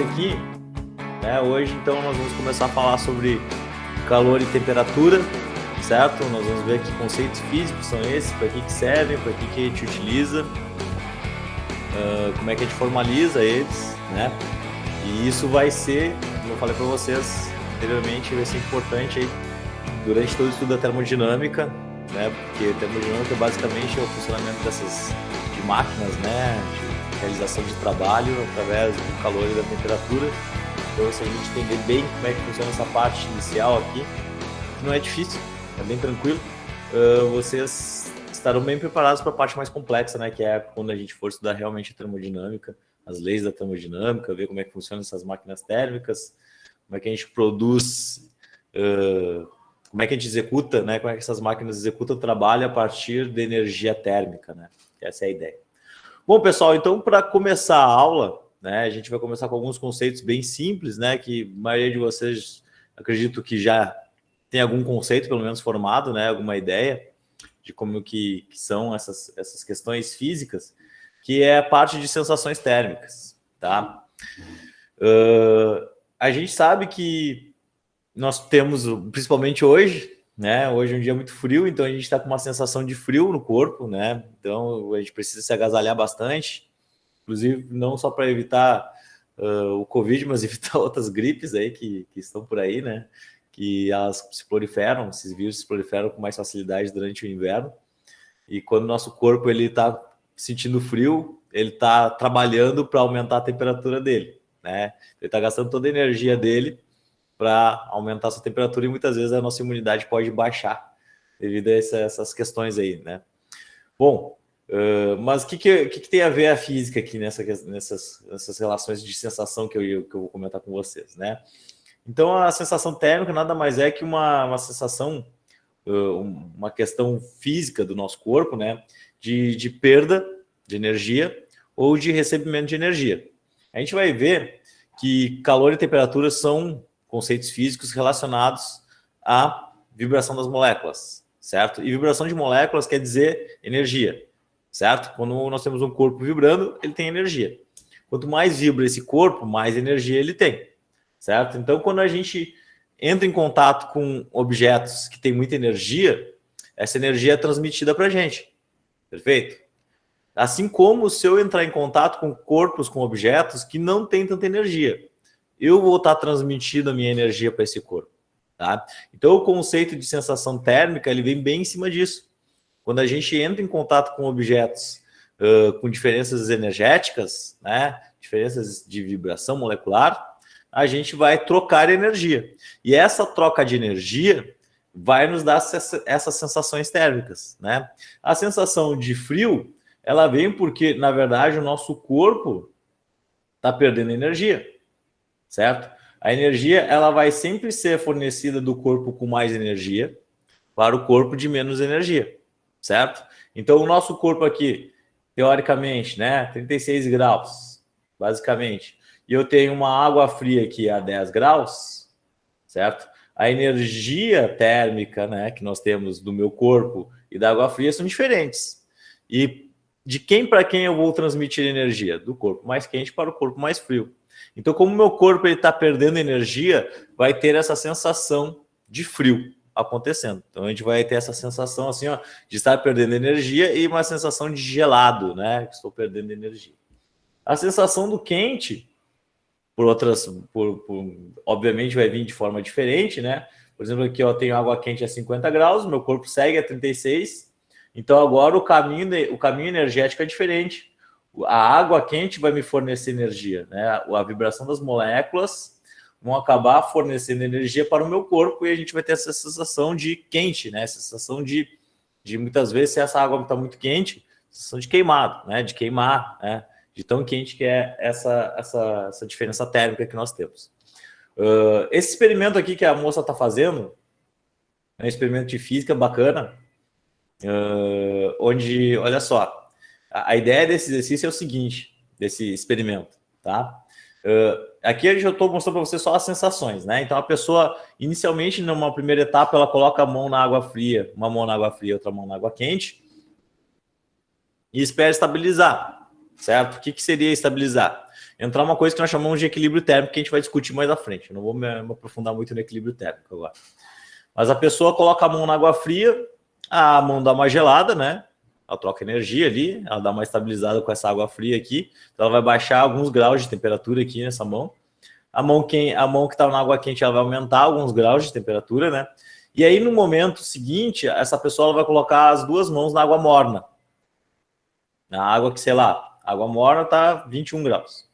esse aqui, né? Hoje, então, nós vamos começar a falar sobre calor e temperatura, certo? Nós vamos ver que conceitos físicos são esses, para que servem, para que a gente utiliza, como é que a gente formaliza eles, né? E isso vai ser, como eu falei para vocês anteriormente, vai ser importante aí durante todo o estudo da termodinâmica, né? Porque termodinâmica basicamente é o funcionamento de máquinas, né? De realização de trabalho através do calor e da temperatura. Então, se a gente entender bem como é que funciona essa parte inicial aqui, não é difícil, é bem tranquilo, vocês estarão bem preparados para a parte mais complexa, né? Que é quando a gente for estudar realmente a termodinâmica, as leis da termodinâmica, ver como é que funcionam essas máquinas térmicas, como é que a gente produz, como é que a gente executa, né? Como é que essas máquinas executam o trabalho a partir de energia térmica, né? Essa é a ideia. Bom, pessoal, então para começar a aula, né, a gente vai começar com alguns conceitos bem simples, né? Que a maioria de vocês, acredito que já tem algum conceito, pelo menos formado, né? Alguma ideia de como que são essas questões físicas, que é a parte de sensações térmicas, tá? A gente sabe que nós temos, principalmente hoje, né? Hoje é um dia muito frio, então a gente está com uma sensação de frio no corpo, né? Então a gente precisa se agasalhar bastante, inclusive não só para evitar o Covid, mas evitar outras gripes aí que estão por aí, né? Que elas se proliferam, esses vírus se proliferam com mais facilidade durante o inverno. E quando o nosso corpo ele está sentindo frio, ele está trabalhando para aumentar a temperatura dele, né? Ele está gastando toda a energia dele para aumentar essa temperatura e muitas vezes a nossa imunidade pode baixar devido a essas questões aí, né? Bom, mas o que tem a ver a física aqui nessas relações de sensação que eu vou comentar com vocês, né? Então, a sensação térmica nada mais é que uma sensação, uma questão física do nosso corpo, né? De perda de energia ou de recebimento de energia. A gente vai ver que calor e temperatura são conceitos físicos relacionados à vibração das moléculas, certo? E vibração de moléculas quer dizer energia, certo? Quando nós temos um corpo vibrando, ele tem energia. Quanto mais vibra esse corpo, mais energia ele tem, certo? Então, quando a gente entra em contato com objetos que têm muita energia, essa energia é transmitida para a gente, perfeito? Assim como se eu entrar em contato com corpos, com objetos que não têm tanta energia, eu vou estar transmitindo a minha energia para esse corpo, tá? Então, o conceito de sensação térmica, ele vem bem em cima disso. Quando a gente entra em contato com objetos com diferenças energéticas, né, diferenças de vibração molecular, a gente vai trocar energia. E essa troca de energia vai nos dar essas sensações térmicas, né? A sensação de frio, ela vem porque, na verdade, o nosso corpo está perdendo energia, certo? A energia, ela vai sempre ser fornecida do corpo com mais energia para o corpo de menos energia, certo? Então, o nosso corpo aqui, teoricamente, né, 36 graus, basicamente, e eu tenho uma água fria aqui a 10 graus, certo? A energia térmica, né, que nós temos do meu corpo e da água fria são diferentes. E de quem para quem eu vou transmitir energia? Do corpo mais quente para o corpo mais frio. Então, como o meu corpo está perdendo energia, vai ter essa sensação de frio acontecendo. Então, a gente vai ter essa sensação assim, ó, de estar perdendo energia e uma sensação de gelado, né? Que estou perdendo energia. A sensação do quente, obviamente, vai vir de forma diferente, né? Por exemplo, aqui eu tenho água quente a 50 graus, meu corpo segue a 36. Então, agora o caminho energético é diferente. A água quente vai me fornecer energia, né? A vibração das moléculas vão acabar fornecendo energia para o meu corpo e a gente vai ter essa sensação de quente, né? Essa sensação de muitas vezes, se essa água está muito quente, sensação de queimado, né? De queimar, né? De tão quente que é essa diferença térmica que nós temos. Esse experimento aqui que a moça está fazendo é um experimento de física bacana, onde, olha só, a ideia desse exercício é o seguinte, desse experimento, tá? Aqui eu estou mostrando para você só as sensações, né? Então a pessoa, inicialmente, numa primeira etapa, ela coloca a mão na água fria, uma mão na água fria, outra mão na água quente, e espera estabilizar, certo? O que seria estabilizar? entrar uma coisa que nós chamamos de equilíbrio térmico, que a gente vai discutir mais à frente. Eu não vou me aprofundar muito no equilíbrio térmico agora. Mas a pessoa coloca a mão na água fria, a mão dá uma gelada, né? Ela troca energia ali, ela dá uma estabilizada com essa água fria aqui. Então ela vai baixar alguns graus de temperatura aqui nessa mão. A mão que está na água quente, ela vai aumentar alguns graus de temperatura, né? E aí, no momento seguinte, essa pessoa ela vai colocar as duas mãos na água morna. Na água que, sei lá, a água morna está 21 graus.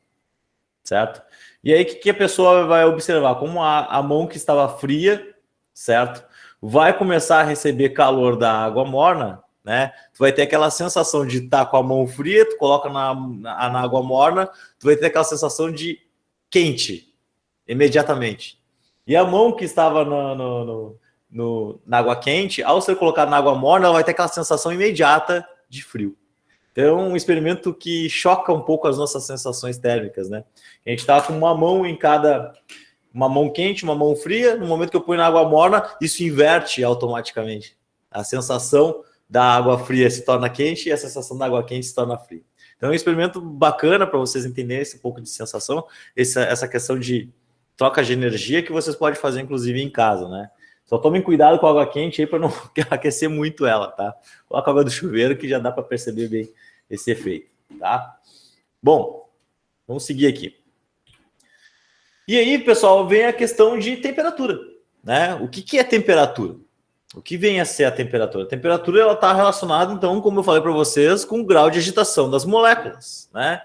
Certo? E aí, o que a pessoa vai observar? Como a mão que estava fria, certo? Vai começar a receber calor da água morna, né? Tu vai ter aquela sensação de estar com a mão fria, tu coloca na água morna, tu vai ter aquela sensação de quente, imediatamente. E a mão que estava na água quente, ao ser colocada na água morna, ela vai ter aquela sensação imediata de frio. Então, é um experimento que choca um pouco as nossas sensações térmicas, né? A gente está com uma mão em cada... Uma mão quente, uma mão fria. No momento que eu ponho na água morna, isso inverte automaticamente. A sensação da água fria se torna quente e a sensação da água quente se torna fria. Então, é um experimento bacana para vocês entenderem esse pouco de sensação, essa questão de troca de energia que vocês podem fazer, inclusive, em casa, né? Só tomem cuidado com a água quente aí para não aquecer muito ela, tá? Coloca a água do chuveiro que já dá para perceber bem esse efeito, tá? Bom, vamos seguir aqui. E aí, pessoal, vem a questão de temperatura, né? O que é temperatura? O que vem a ser a temperatura? A temperatura ela está relacionada, então, como eu falei para vocês, com o grau de agitação das moléculas, né?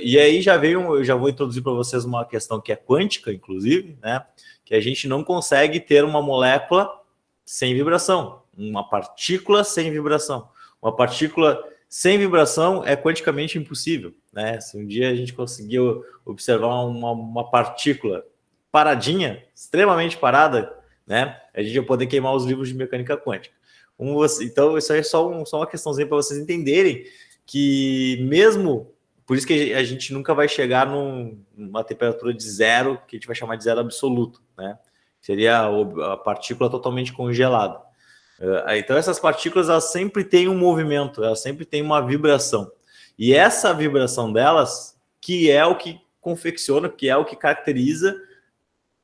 E aí eu já vou introduzir para vocês uma questão que é quântica, inclusive, né? Que a gente não consegue ter uma molécula sem vibração, uma partícula sem vibração. Uma partícula sem vibração é quanticamente impossível, né? Se um dia a gente conseguiu observar uma partícula paradinha, extremamente parada, né? A gente vai poder queimar os livros de mecânica quântica. Então, isso aí é só uma questãozinha para vocês entenderem que mesmo... Por isso que a gente nunca vai chegar numa temperatura de zero, que a gente vai chamar de zero absoluto, né? Seria a partícula totalmente congelada. Então, essas partículas, elas sempre têm um movimento, elas sempre têm uma vibração. E essa vibração delas, que é o que confecciona, que é o que caracteriza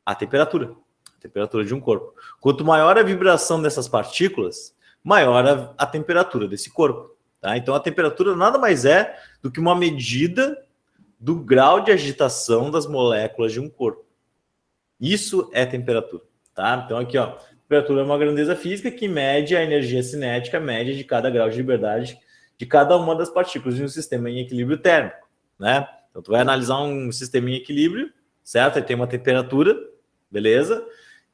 a temperatura de um corpo. Quanto maior a vibração dessas partículas, maior a temperatura desse corpo. Tá? Então, a temperatura nada mais é do que uma medida do grau de agitação das moléculas de um corpo. Isso é temperatura. Tá? Então, aqui, ó, temperatura é uma grandeza física que mede a energia cinética média de cada grau de liberdade de cada uma das partículas de um sistema em equilíbrio térmico. Né? Então, tu vai analisar um sistema em equilíbrio, certo? Ele tem uma temperatura, beleza?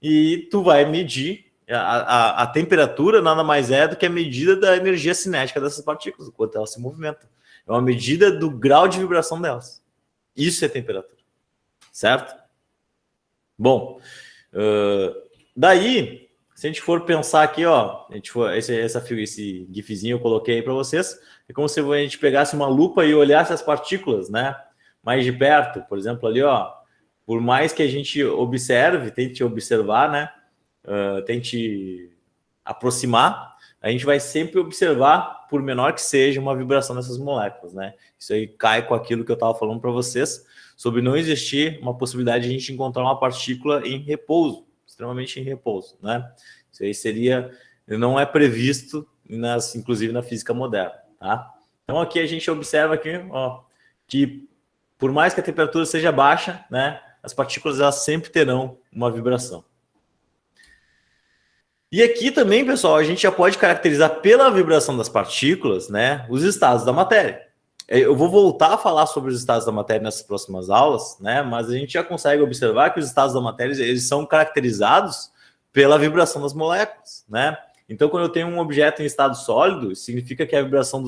E tu vai medir a temperatura nada mais é do que a medida da energia cinética dessas partículas, enquanto elas se movimentam. É uma medida do grau de vibração delas. Isso é temperatura. Certo? Bom, daí, se a gente for pensar aqui, ó, esse gifzinho eu coloquei aí para vocês, é como se a gente pegasse uma lupa e olhasse as partículas, né? Mais de perto, por exemplo, ali, ó, por mais que a gente observe, tente observar, né? Tente aproximar, a gente vai sempre observar, por menor que seja, uma vibração dessas moléculas, né? Isso aí cai com aquilo que eu estava falando para vocês, sobre não existir uma possibilidade de a gente encontrar uma partícula em repouso, extremamente em repouso, né? Isso aí não é previsto, inclusive na física moderna, tá? Então aqui a gente observa aqui, ó, que por mais que a temperatura seja baixa, né? As partículas elas sempre terão uma vibração. E aqui também, pessoal, a gente já pode caracterizar pela vibração das partículas, né, os estados da matéria. Eu vou voltar a falar sobre os estados da matéria nessas próximas aulas, né, mas a gente já consegue observar que os estados da matéria eles são caracterizados pela vibração das moléculas, né? Então, quando eu tenho um objeto em estado sólido, significa que a vibração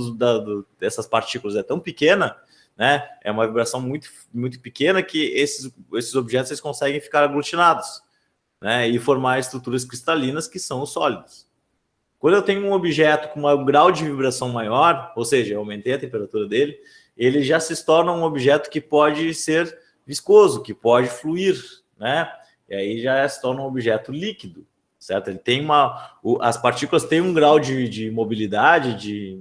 dessas partículas é tão pequena, né? É uma vibração muito, muito pequena que esses objetos eles conseguem ficar aglutinados, né, e formar estruturas cristalinas que são os sólidos. Quando eu tenho um objeto com um grau de vibração maior, ou seja, eu aumentei a temperatura dele, ele já se torna um objeto que pode ser viscoso, que pode fluir, né? E aí já se torna um objeto líquido, certo? Ele tem as partículas têm um grau de mobilidade,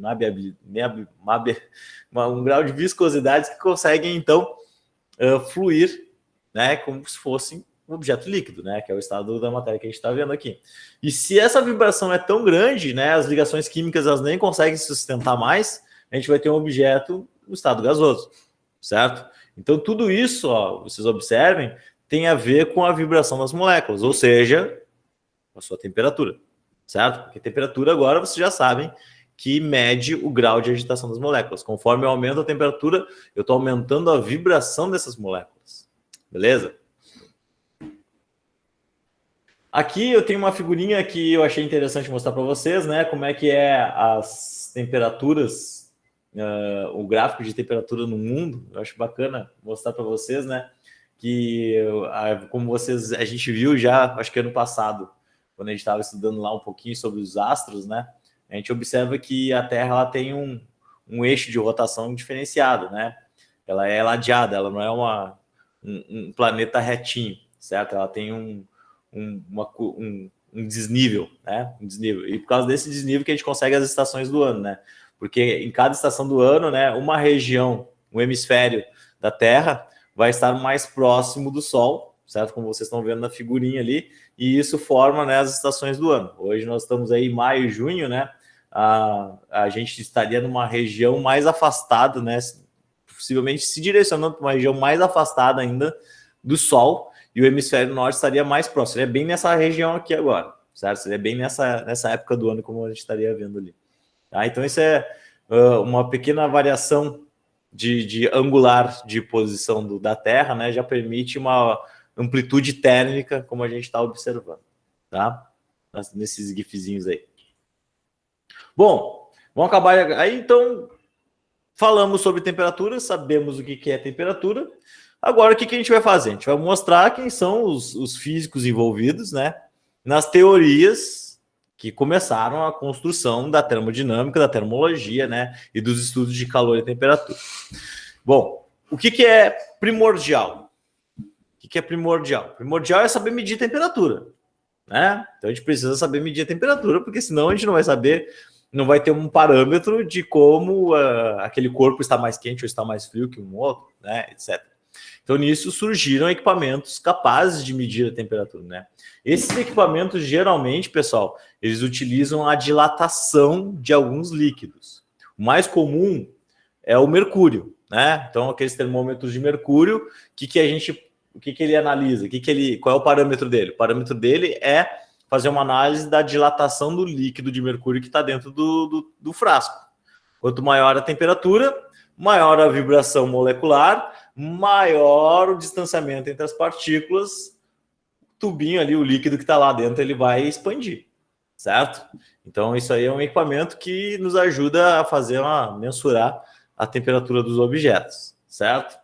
um grau de viscosidade que conseguem, então, fluir, né, como se fosse um objeto líquido, né, que é o estado da matéria que a gente está vendo aqui. E se essa vibração é tão grande, né, as ligações químicas elas nem conseguem se sustentar mais, a gente vai ter um objeto no estado gasoso, certo? Então tudo isso, ó, vocês observem, tem a ver com a vibração das moléculas, ou seja, a sua temperatura, certo? Porque temperatura agora vocês já sabem que mede o grau de agitação das moléculas. Conforme eu aumento a temperatura, eu estou aumentando a vibração dessas moléculas. Beleza? Aqui eu tenho uma figurinha que eu achei interessante mostrar para vocês, né? Como é que é as temperaturas, o gráfico de temperatura no mundo. Eu acho bacana mostrar para vocês, né? Que como vocês, a gente viu já, acho que ano passado, quando a gente estava estudando lá um pouquinho sobre os astros, né? A gente observa que a Terra ela tem um eixo de rotação diferenciado, né? Ela é ladeada, ela não é um planeta retinho, certo? Ela tem um desnível, né? Um desnível. E por causa desse desnível que a gente consegue as estações do ano, né? Porque em cada estação do ano, né, uma região, um hemisfério da Terra vai estar mais próximo do Sol, certo? Como vocês estão vendo na figurinha ali, e isso forma, né, as estações do ano. Hoje nós estamos aí em maio e junho, né? A gente estaria numa região mais afastada, né? Possivelmente se direcionando para uma região mais afastada ainda do Sol, e o hemisfério norte estaria mais próximo. Ele é bem nessa região aqui agora, certo? Seria bem nessa época do ano, como a gente estaria vendo ali. Tá? Então, isso é uma pequena variação de angular de posição da Terra, né? Já permite uma amplitude térmica, como a gente está observando, tá? Nesses gifzinhos aí. Bom, vamos acabar aí, então. Falamos sobre temperatura, sabemos o que é temperatura. Agora, o que a gente vai fazer? A gente vai mostrar quem são os físicos envolvidos, né, nas teorias que começaram a construção da termodinâmica, da termologia, né, e dos estudos de calor e temperatura. Bom, o que é primordial? O que é primordial? Primordial é saber medir temperatura, né? Então a gente precisa saber medir a temperatura, porque senão a gente não vai saber, não vai ter um parâmetro de como aquele corpo está mais quente ou está mais frio que um outro, né, etc. Então, nisso surgiram equipamentos capazes de medir a temperatura, né? Esses equipamentos, geralmente, pessoal, eles utilizam a dilatação de alguns líquidos. O mais comum é o mercúrio, né? Então, aqueles termômetros de mercúrio, o que ele analisa? Qual é o parâmetro dele? O parâmetro dele é fazer uma análise da dilatação do líquido de mercúrio que está dentro do frasco. Quanto maior a temperatura, maior a vibração molecular, maior o distanciamento entre as partículas, o tubinho ali, o líquido que está lá dentro, ele vai expandir, certo? Então, isso aí é um equipamento que nos ajuda a mensurar a temperatura dos objetos, certo?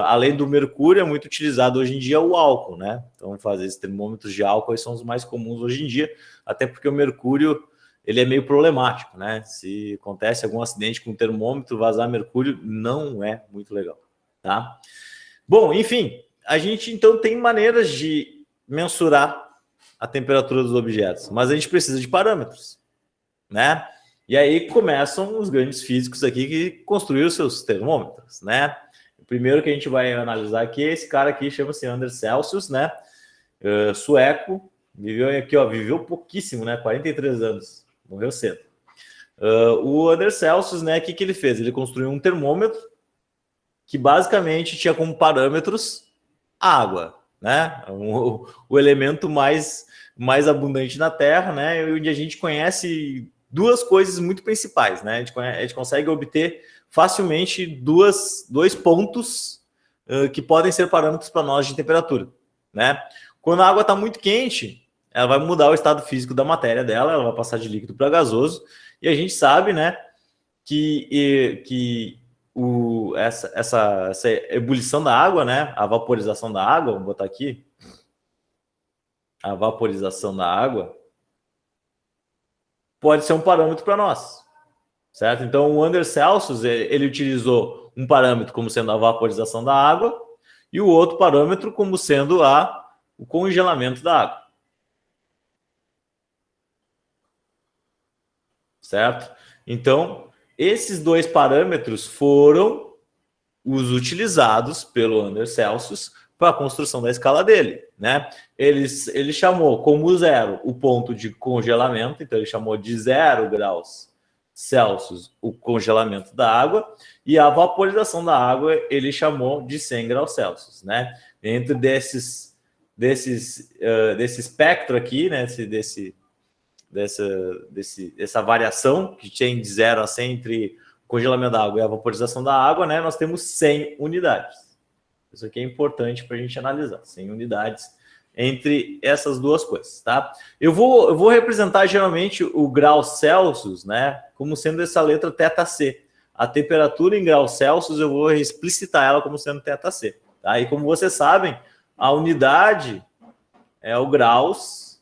Além do mercúrio, é muito utilizado hoje em dia o álcool, né? Então, fazer esses termômetros de álcool são os mais comuns hoje em dia, até porque o mercúrio ele é meio problemático, né? Se acontece algum acidente com o termômetro, vazar mercúrio não é muito legal, tá? Bom, enfim, a gente então tem maneiras de mensurar a temperatura dos objetos, mas a gente precisa de parâmetros, né? E aí começam os grandes físicos aqui que construíram seus termômetros, né? O primeiro que a gente vai analisar aqui é esse cara aqui, chama-se Anders Celsius, né? Sueco, viveu aqui, ó, viveu pouquíssimo, né? 43 anos, morreu cedo. O Anders Celsius, né? O que ele fez? Ele construiu um termômetro que basicamente tinha como parâmetros a água, né? O elemento mais abundante na Terra, né? Onde a gente conhece duas coisas muito principais, né? A gente consegue obter facilmente dois pontos que podem ser parâmetros para nós de temperatura, né? Quando a água está muito quente, ela vai mudar o estado físico da matéria dela, ela vai passar de líquido para gasoso, e a gente sabe, né, que essa ebulição da água, né, a vaporização da água, vou botar aqui, a vaporização da água pode ser um parâmetro para nós, certo? Então, o Anders Celsius, ele utilizou um parâmetro como sendo a vaporização da água e o outro parâmetro como sendo o congelamento da água, certo? Então, esses dois parâmetros foram os utilizados pelo Anders Celsius para a construção da escala dele, né? Ele chamou como zero o ponto de congelamento, então ele chamou de 0 graus Celsius o congelamento da água, e a vaporização da água ele chamou de 100 graus Celsius, né? Dentro desse espectro aqui, né? Dessa variação que tem de 0 a 100 entre o congelamento da água e a vaporização da água, né? Nós temos 100 unidades. Isso aqui é importante para a gente analisar, 100 unidades entre essas duas coisas, tá? Eu vou representar geralmente o grau Celsius, né, como sendo essa letra θc. A temperatura em graus Celsius eu vou explicitar ela como sendo θc, tá? E como vocês sabem, a unidade é o graus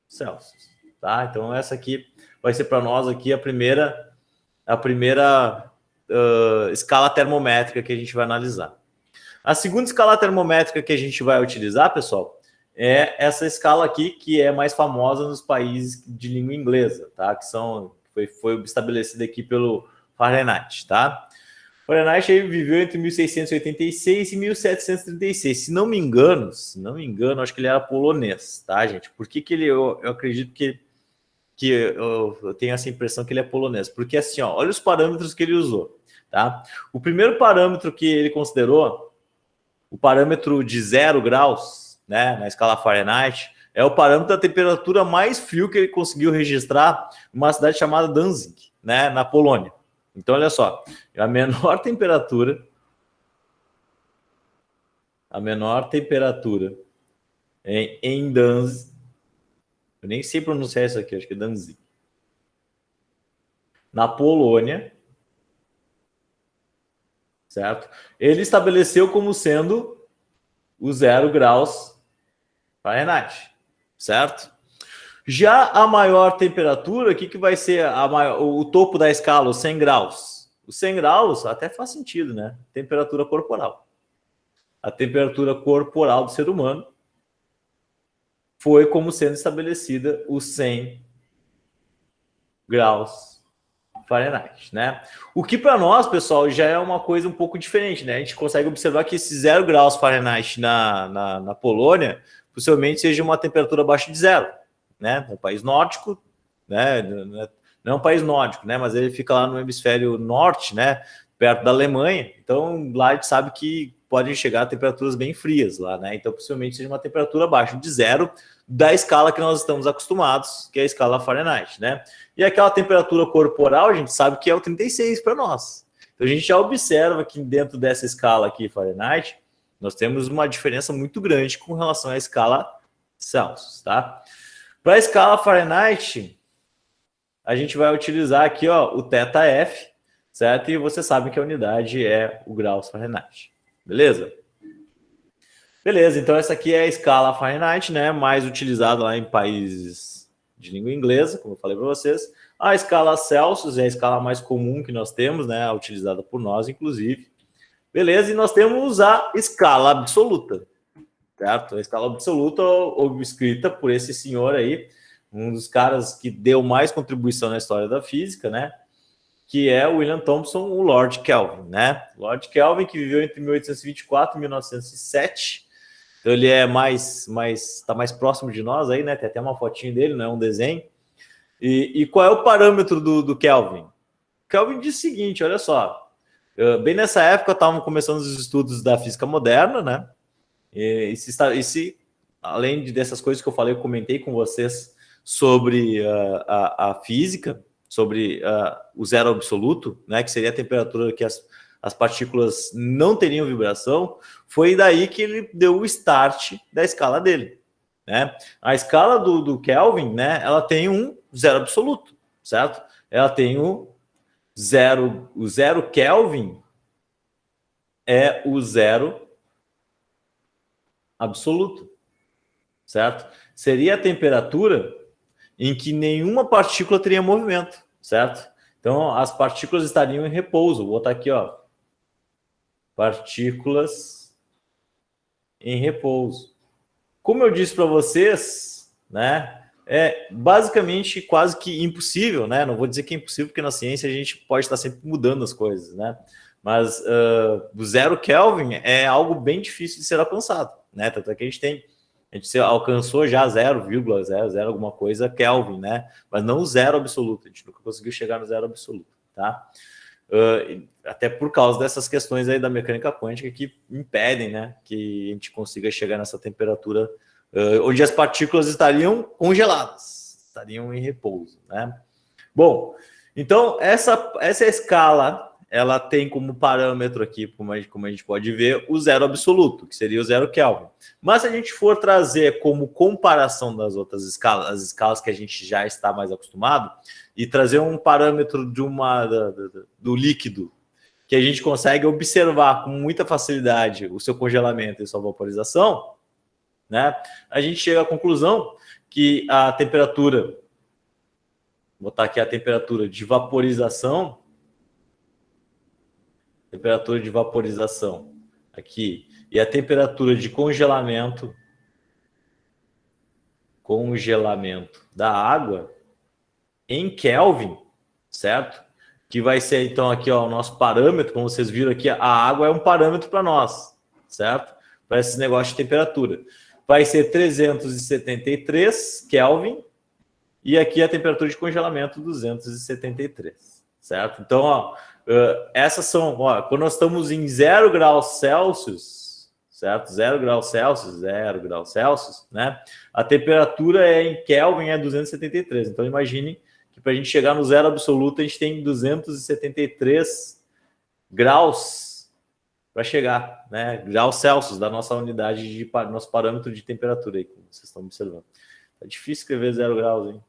Celsius, tá? Então essa aqui vai ser para nós aqui a primeira escala termométrica que a gente vai analisar. A segunda escala termométrica que a gente vai utilizar, pessoal, é essa escala aqui, que é mais famosa nos países de língua inglesa, tá? Que foi estabelecida aqui pelo Fahrenheit, tá? Fahrenheit aí viveu entre 1686 e 1736. Se não me engano, acho que ele era polonês, tá, gente? Por que ele, eu acredito que eu tenho essa impressão que ele é polonês? Porque assim, ó, olha os parâmetros que ele usou, tá? O primeiro parâmetro que ele considerou, o parâmetro de 0 graus, né, na escala Fahrenheit, é o parâmetro da temperatura mais frio que ele conseguiu registrar numa cidade chamada Danzig, né, na Polônia. Então, olha só, a menor temperatura em Danzig, eu nem sei pronunciar isso aqui, acho que é Danzig, na Polônia, certo? Ele estabeleceu como sendo o 0 graus Fahrenheit, certo? Já a maior temperatura, o que vai ser o topo da escala, os 100 graus? Os 100 graus até faz sentido, né? Temperatura corporal. A temperatura corporal do ser humano foi como sendo estabelecida os 100 graus Fahrenheit, né? O que para nós, pessoal, já é uma coisa um pouco diferente, né? A gente consegue observar que esse 0 graus Fahrenheit na Polônia possivelmente seja uma temperatura abaixo de 0, né? Um país nórdico, né? Não é um país nórdico, né? Mas ele fica lá no hemisfério norte, né? Perto da Alemanha. Então lá a gente sabe que podem chegar a temperaturas bem frias lá, né? Então possivelmente seja uma temperatura abaixo de 0 da escala que nós estamos acostumados, que é a escala Fahrenheit, né? E aquela temperatura corporal, a gente sabe que é o 36 para nós. Então a gente já observa que dentro dessa escala aqui Fahrenheit, nós temos uma diferença muito grande com relação à escala Celsius, tá? Para a escala Fahrenheit, a gente vai utilizar aqui, ó, o θF, certo? E você sabe que a unidade é o graus Fahrenheit. Beleza? Beleza, então essa aqui é a escala Fahrenheit, né? Mais utilizada lá em países de língua inglesa, como eu falei para vocês. A escala Celsius é a escala mais comum que nós temos, né? Utilizada por nós, inclusive. Beleza, e nós temos a escala absoluta, certo? A escala absoluta, escrita por esse senhor aí, um dos caras que deu mais contribuição na história da física, né? Que é o William Thomson, o Lord Kelvin, né? Lord Kelvin, que viveu entre 1824 e 1907. Então ele é tá mais próximo de nós aí, né? Tem até uma fotinho dele, não é um desenho. E qual é o parâmetro do Kelvin? Kelvin diz o seguinte, olha só. Bem nessa época estavam começando os estudos da física moderna, né? Além dessas coisas que eu falei, eu comentei com vocês sobre a física, sobre o zero absoluto, né? Que seria a temperatura que as partículas não teriam vibração, foi daí que ele deu o start da escala dele, né? A escala do Kelvin, né? Ela tem um zero absoluto, certo? Ela tem o zero Kelvin é o zero absoluto, certo? Seria a temperatura em que nenhuma partícula teria movimento, certo? Então, as partículas estariam em repouso. Vou botar aqui, ó. Partículas em repouso. Como eu disse para vocês, né? É basicamente quase que impossível, né? Não vou dizer que é impossível, porque na ciência a gente pode estar sempre mudando as coisas, né? Mas o 0 Kelvin é algo bem difícil de ser alcançado, né? Tanto é que a gente alcançou já 0,00 alguma coisa Kelvin, né? Mas não o zero absoluto, a gente nunca conseguiu chegar no zero absoluto, tá? Até por causa dessas questões aí da mecânica quântica que impedem, né, que a gente consiga chegar nessa temperatura onde as partículas estariam congeladas, estariam em repouso, né? Bom, então essa escala ela tem como parâmetro aqui, como a gente pode ver, o zero absoluto, que seria o 0 Kelvin. Mas se a gente for trazer como comparação das outras escalas, as escalas que a gente já está mais acostumado, e trazer um parâmetro do líquido, que a gente consegue observar com muita facilidade o seu congelamento e sua vaporização, né? A gente chega à conclusão que a temperatura, vou botar aqui a temperatura de vaporização, aqui, e a temperatura de congelamento da água em Kelvin, certo? Que vai ser então aqui ó, o nosso parâmetro, como vocês viram aqui, a água é um parâmetro para nós, certo? Para esses negócios de temperatura. Vai ser 373 Kelvin e aqui a temperatura de congelamento 273, certo? Então, ó, essas são, ó, quando nós estamos em 0 graus Celsius, certo? 0 graus Celsius, né? A temperatura em Kelvin é 273. Então, imagine que para a gente chegar no zero absoluto, a gente tem 273 graus para chegar, né? Graus Celsius da nossa unidade, nosso parâmetro de temperatura aí, como vocês estão observando. Tá difícil escrever 0 graus, hein?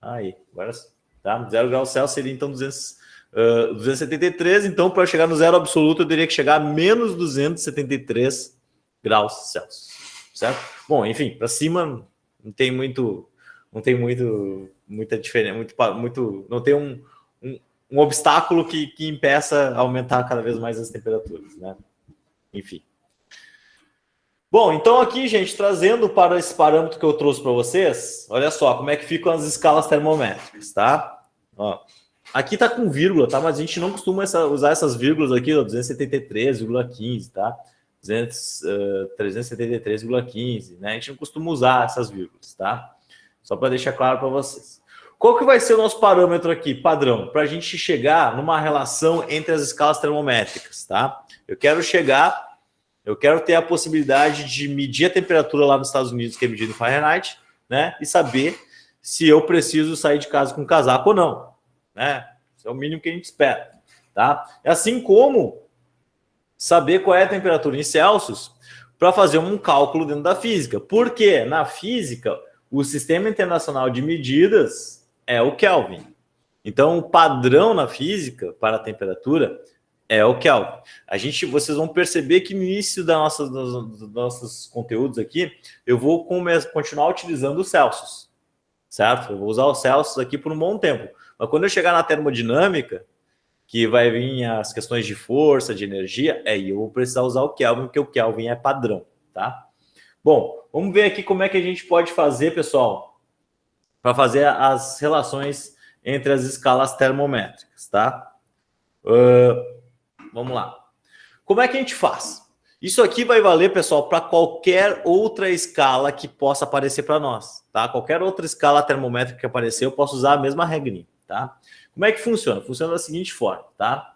Aí, agora tá? 0 graus Celsius seria então 273. Então, para chegar no zero absoluto, eu teria que chegar a menos 273 graus Celsius, certo? Bom, enfim, para cima não tem muita diferença, não tem um obstáculo que impeça aumentar cada vez mais as temperaturas, né? Enfim. Bom, então aqui, gente, trazendo para esse parâmetro que eu trouxe para vocês, olha só como é que ficam as escalas termométricas, tá? Ó, aqui tá com vírgula, tá? Mas a gente não costuma usar essas vírgulas aqui, 273,15, tá? 373,15, né? A gente não costuma usar essas vírgulas, tá? Só para deixar claro para vocês. Qual que vai ser o nosso parâmetro aqui, padrão, para a gente chegar numa relação entre as escalas termométricas, tá? Eu quero ter a possibilidade de medir a temperatura lá nos Estados Unidos, que é medida em Fahrenheit, né? E saber se eu preciso sair de casa com casaco ou não, né? Isso é o mínimo que a gente espera, tá? Assim como saber qual é a temperatura em Celsius para fazer um cálculo dentro da física. Porque na física, o Sistema Internacional de Medidas é o Kelvin. Então, o padrão na física para a temperatura é o Kelvin. Vocês vão perceber que no início dos nossos conteúdos aqui, eu vou continuar utilizando o Celsius, certo? Eu vou usar o Celsius aqui por um bom tempo. Mas quando eu chegar na termodinâmica, que vai vir as questões de força, de energia, aí eu vou precisar usar o Kelvin, porque o Kelvin é padrão, tá? Bom, vamos ver aqui como é que a gente pode fazer, pessoal, para fazer as relações entre as escalas termométricas, tá? Vamos lá. Como é que a gente faz? Isso aqui vai valer, pessoal, para qualquer outra escala que possa aparecer para nós, tá? Qualquer outra escala termométrica que aparecer, eu posso usar a mesma regrinha, tá? Como é que funciona? Funciona da seguinte forma, tá?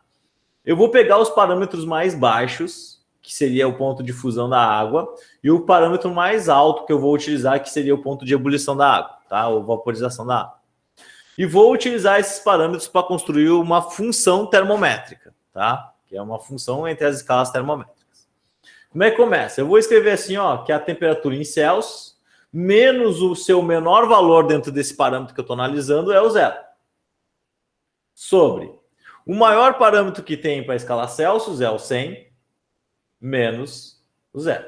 Eu vou pegar os parâmetros mais baixos, que seria o ponto de fusão da água, e o parâmetro mais alto que eu vou utilizar, que seria o ponto de ebulição da água, tá? Ou vaporização da água. E vou utilizar esses parâmetros para construir uma função termométrica, tá? Que é uma função entre as escalas termométricas. Como é que começa? Eu vou escrever assim, ó, que a temperatura em Celsius menos o seu menor valor dentro desse parâmetro que eu estou analisando é o zero. Sobre o maior parâmetro que tem para a escala Celsius é o 100 menos o zero,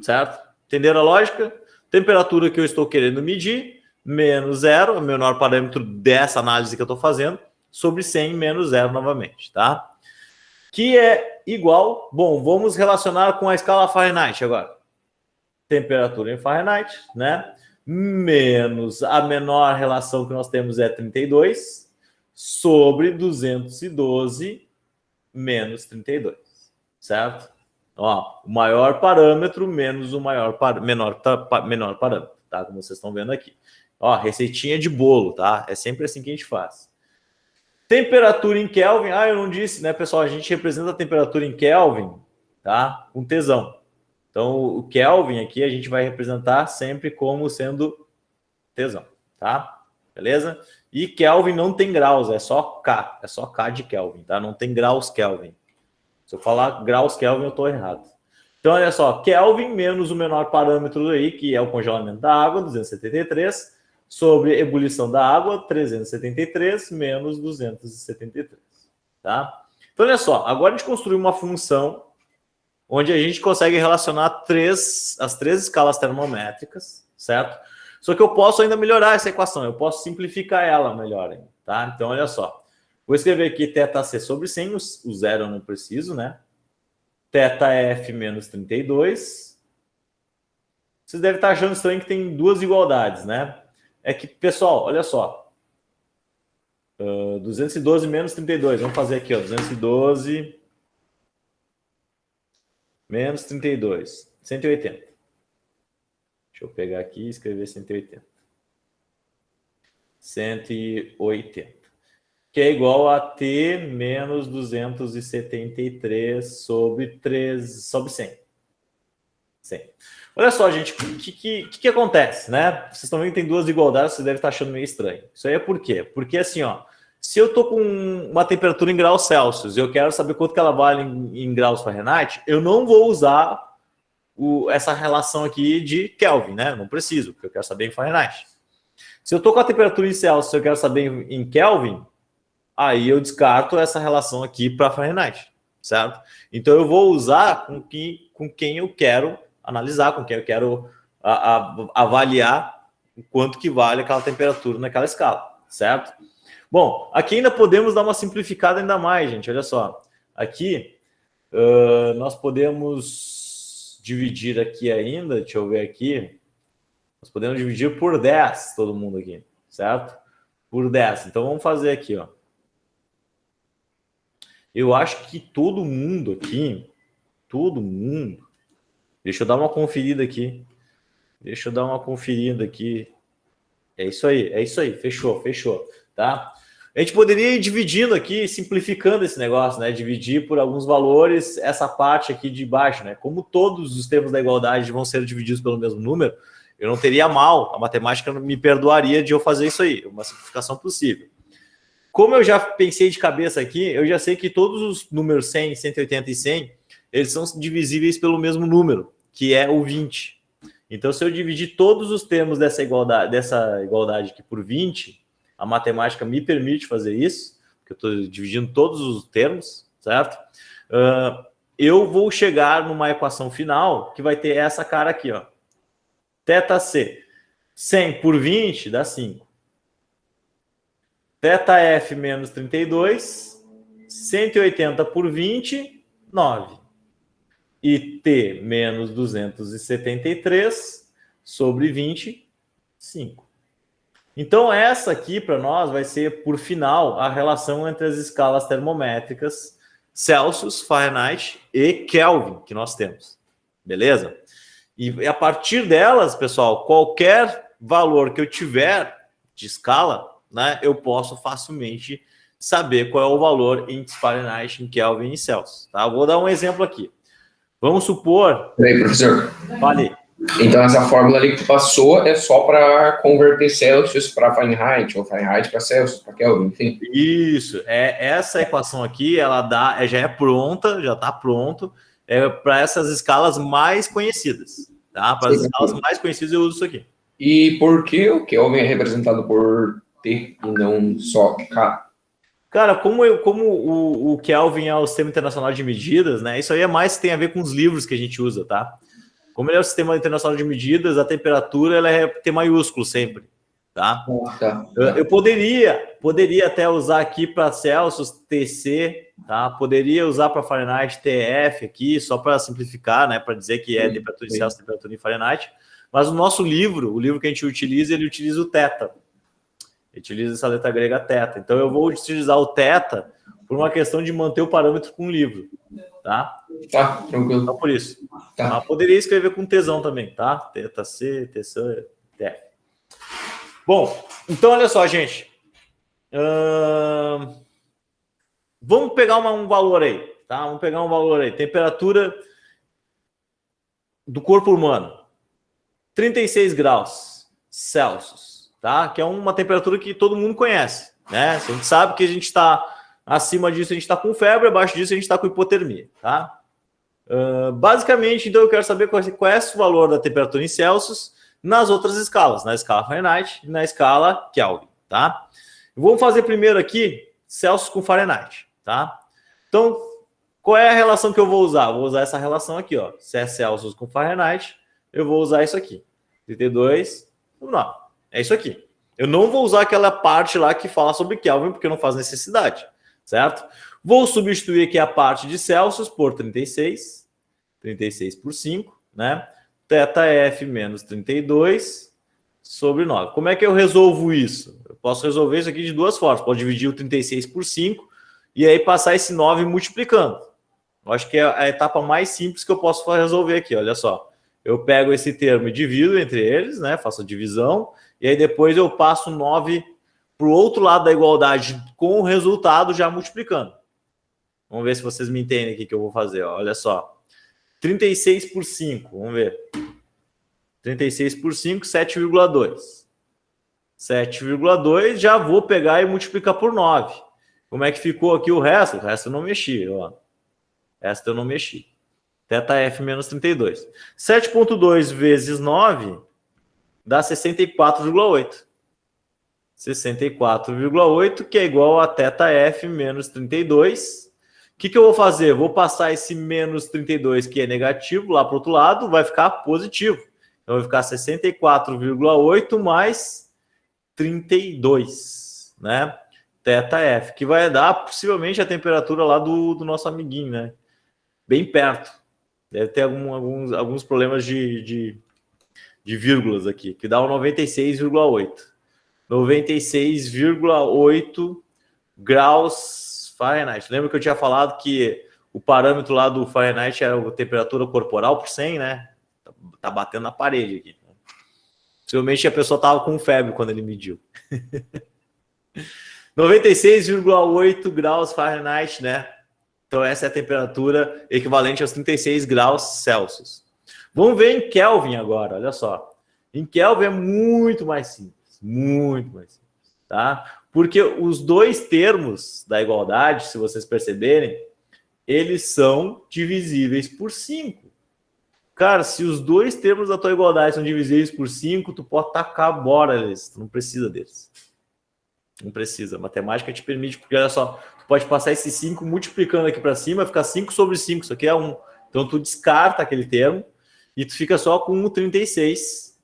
certo? Entenderam a lógica? Temperatura que eu estou querendo medir, menos zero, o menor parâmetro dessa análise que eu estou fazendo, sobre 100 menos zero novamente, tá? Que é igual, bom, vamos relacionar com a escala Fahrenheit agora. Temperatura em Fahrenheit, né? Menos a menor relação que nós temos é 32, sobre 212 menos 32, certo? Ó, o maior parâmetro menos o menor parâmetro, tá? Como vocês estão vendo aqui. Ó, receitinha de bolo, tá? É sempre assim que a gente faz. Temperatura em Kelvin. Ah, eu não disse, né, pessoal? A gente representa a temperatura em Kelvin, tá? Com tesão. Então, o Kelvin aqui a gente vai representar sempre como sendo tesão, tá? Beleza? E Kelvin não tem graus, é só K. É só K de Kelvin, tá? Não tem graus Kelvin. Se eu falar graus Kelvin, eu estou errado. Então, olha só, Kelvin menos o menor parâmetro aí, que é o congelamento da água, 273, sobre ebulição da água, 373, menos 273, tá? Então, olha só, agora a gente construiu uma função onde a gente consegue relacionar as três escalas termométricas, certo? Só que eu posso ainda melhorar essa equação, eu posso simplificar ela melhor, tá? Então, olha só. Vou escrever aqui θc sobre 100, o zero eu não preciso, né? θf menos 32. Vocês devem estar achando estranho que tem duas igualdades, né? É que, pessoal, olha só. 212 menos 32. Vamos fazer aqui, ó. 212 menos 32. 180. Deixa eu pegar aqui e escrever 180. 180. Que é igual a T menos 273 sobre 100. 100. Olha só, gente, o que acontece, né? Vocês estão vendo que tem duas igualdades, vocês devem estar achando meio estranho. Isso aí é por quê? Porque assim, ó, se eu estou com uma temperatura em graus Celsius e eu quero saber quanto que ela vale em graus Fahrenheit, eu não vou usar essa relação aqui de Kelvin, né? Não preciso, porque eu quero saber em Fahrenheit. Se eu estou com a temperatura em Celsius e eu quero saber em Kelvin, aí eu descarto essa relação aqui para Fahrenheit, certo? Então eu vou usar com quem eu quero analisar, com quem eu quero avaliar o quanto que vale aquela temperatura naquela escala, certo? Bom, aqui ainda podemos dar uma simplificada ainda mais, gente, olha só. Aqui nós podemos dividir aqui ainda, deixa eu ver aqui, nós podemos dividir por 10, todo mundo aqui, certo? Por 10. Então vamos fazer aqui, ó. Eu acho que todo mundo aqui, deixa eu dar uma conferida aqui. É isso aí, fechou, tá? A gente poderia ir dividindo aqui, simplificando esse negócio, né? Dividir por alguns valores essa parte aqui de baixo, né? Como todos os termos da igualdade vão ser divididos pelo mesmo número, eu não teria mal, a matemática me perdoaria de eu fazer isso aí, uma simplificação possível. Como eu já pensei de cabeça aqui, eu já sei que todos os números 100, 180 e 100, eles são divisíveis pelo mesmo número, que é o 20. Então, se eu dividir todos os termos dessa igualdade aqui por 20, a matemática me permite fazer isso, porque eu estou dividindo todos os termos, certo? Eu vou chegar numa equação final que vai ter essa cara aqui, ó. θc, 100 por 20 dá 5. θf menos 32, 180 por 20, 9. E t menos 273 sobre 20, 5. Então, essa aqui para nós vai ser, por final, a relação entre as escalas termométricas Celsius, Fahrenheit e Kelvin que nós temos. Beleza? E a partir delas, pessoal, qualquer valor que eu tiver de escala, né, eu posso facilmente saber qual é o valor em Fahrenheit, em Kelvin e Celsius. Tá? Vou dar um exemplo aqui. Vamos supor... Peraí, professor. Fale. Então, essa fórmula ali que passou é só para converter Celsius para Fahrenheit, ou Fahrenheit para Celsius, para Kelvin, enfim. Isso. Essa equação aqui, ela já é pronta, já está pronto, para essas escalas mais conhecidas. Tá? Para as escalas mais conhecidas, eu uso isso aqui. E por que o Kelvin é representado por T e não só K? Cara, como o Kelvin é o Sistema Internacional de Medidas, né? Isso aí é mais tem a ver com os livros que a gente usa, tá? Como ele é o Sistema Internacional de Medidas, a temperatura ela é T maiúsculo sempre, tá? Eu poderia até usar aqui para Celsius TC, tá? Poderia usar para Fahrenheit TF aqui, só para simplificar, né? Para dizer que é temperatura em Celsius, temperatura em Fahrenheit. Mas o nosso livro, o livro que a gente utiliza, ele utiliza o θ. Utiliza essa letra grega θ. Então, eu vou utilizar o θ por uma questão de manter o parâmetro com o livro, tá? Tá, tranquilo. Só por isso. Tá. Mas poderia escrever com tesão também, tá? Teta C, T-C, TF. Bom, então olha só, gente. Vamos pegar um valor aí, tá? Vamos pegar um valor aí. Temperatura do corpo humano. 36 graus Celsius, tá? Que é uma temperatura que todo mundo conhece, né? A gente sabe que a gente está acima disso, a gente está com febre, abaixo disso, a gente está com hipotermia, tá? Basicamente, então, eu quero saber qual é o valor da temperatura em Celsius nas outras escalas, na escala Fahrenheit e na escala Kelvin, tá? Vamos fazer primeiro aqui Celsius com Fahrenheit, tá? Então, qual é a relação que eu vou usar? Vou usar essa relação aqui, ó. Se é Celsius com Fahrenheit, eu vou usar isso aqui. 32, não, é isso aqui. Eu não vou usar aquela parte lá que fala sobre Kelvin, porque não faz necessidade, certo? Vou substituir aqui a parte de Celsius por 36 por 5, né? Θf menos 32 sobre 9. Como é que eu resolvo isso? Eu posso resolver isso aqui de duas formas. Posso dividir o 36 por 5 e aí passar esse 9 multiplicando. Eu acho que é a etapa mais simples que eu posso resolver aqui, olha só. Eu pego esse termo e divido entre eles, né? Faço a divisão, e aí depois eu passo 9 para o outro lado da igualdade com o resultado já multiplicando. Vamos ver se vocês me entendem aqui que eu vou fazer, ó. Olha só. 36 por 5, vamos ver. 36 por 5, 7,2. 7,2, já vou pegar e multiplicar por 9. Como é que ficou aqui o resto? O resto eu não mexi, ó. O resto eu não mexi. Θf menos 32. 7,2 vezes 9 dá 64,8. 64,8, que é igual a θf menos 32. O que eu vou fazer? Vou passar esse menos 32, que é negativo, lá para o outro lado, vai ficar positivo. Então, vai ficar 64,8 mais 32, né? θf, que vai dar possivelmente a temperatura lá do nosso amiguinho, né? Bem perto. Deve ter alguns problemas de vírgulas aqui, que dá o 96,8. 96,8 graus Fahrenheit. Lembra que eu tinha falado que o parâmetro lá do Fahrenheit era a temperatura corporal por 100, né? Tá batendo na parede aqui. Possivelmente a pessoa tava com febre quando ele mediu. 96,8 graus Fahrenheit, né? Então essa é a temperatura equivalente aos 36 graus Celsius. Vamos ver em Kelvin agora, olha só. Em Kelvin é muito mais simples, tá? Porque os dois termos da igualdade, se vocês perceberem, eles são divisíveis por 5. Cara, se os dois termos da tua igualdade são divisíveis por 5, tu pode tacar bora eles, tu não precisa deles. Não precisa, a matemática te permite, porque olha só, tu pode passar esse 5 multiplicando aqui para cima, ficar 5 sobre 5, isso aqui é 1. Então tu descarta aquele termo e tu fica só com o 36.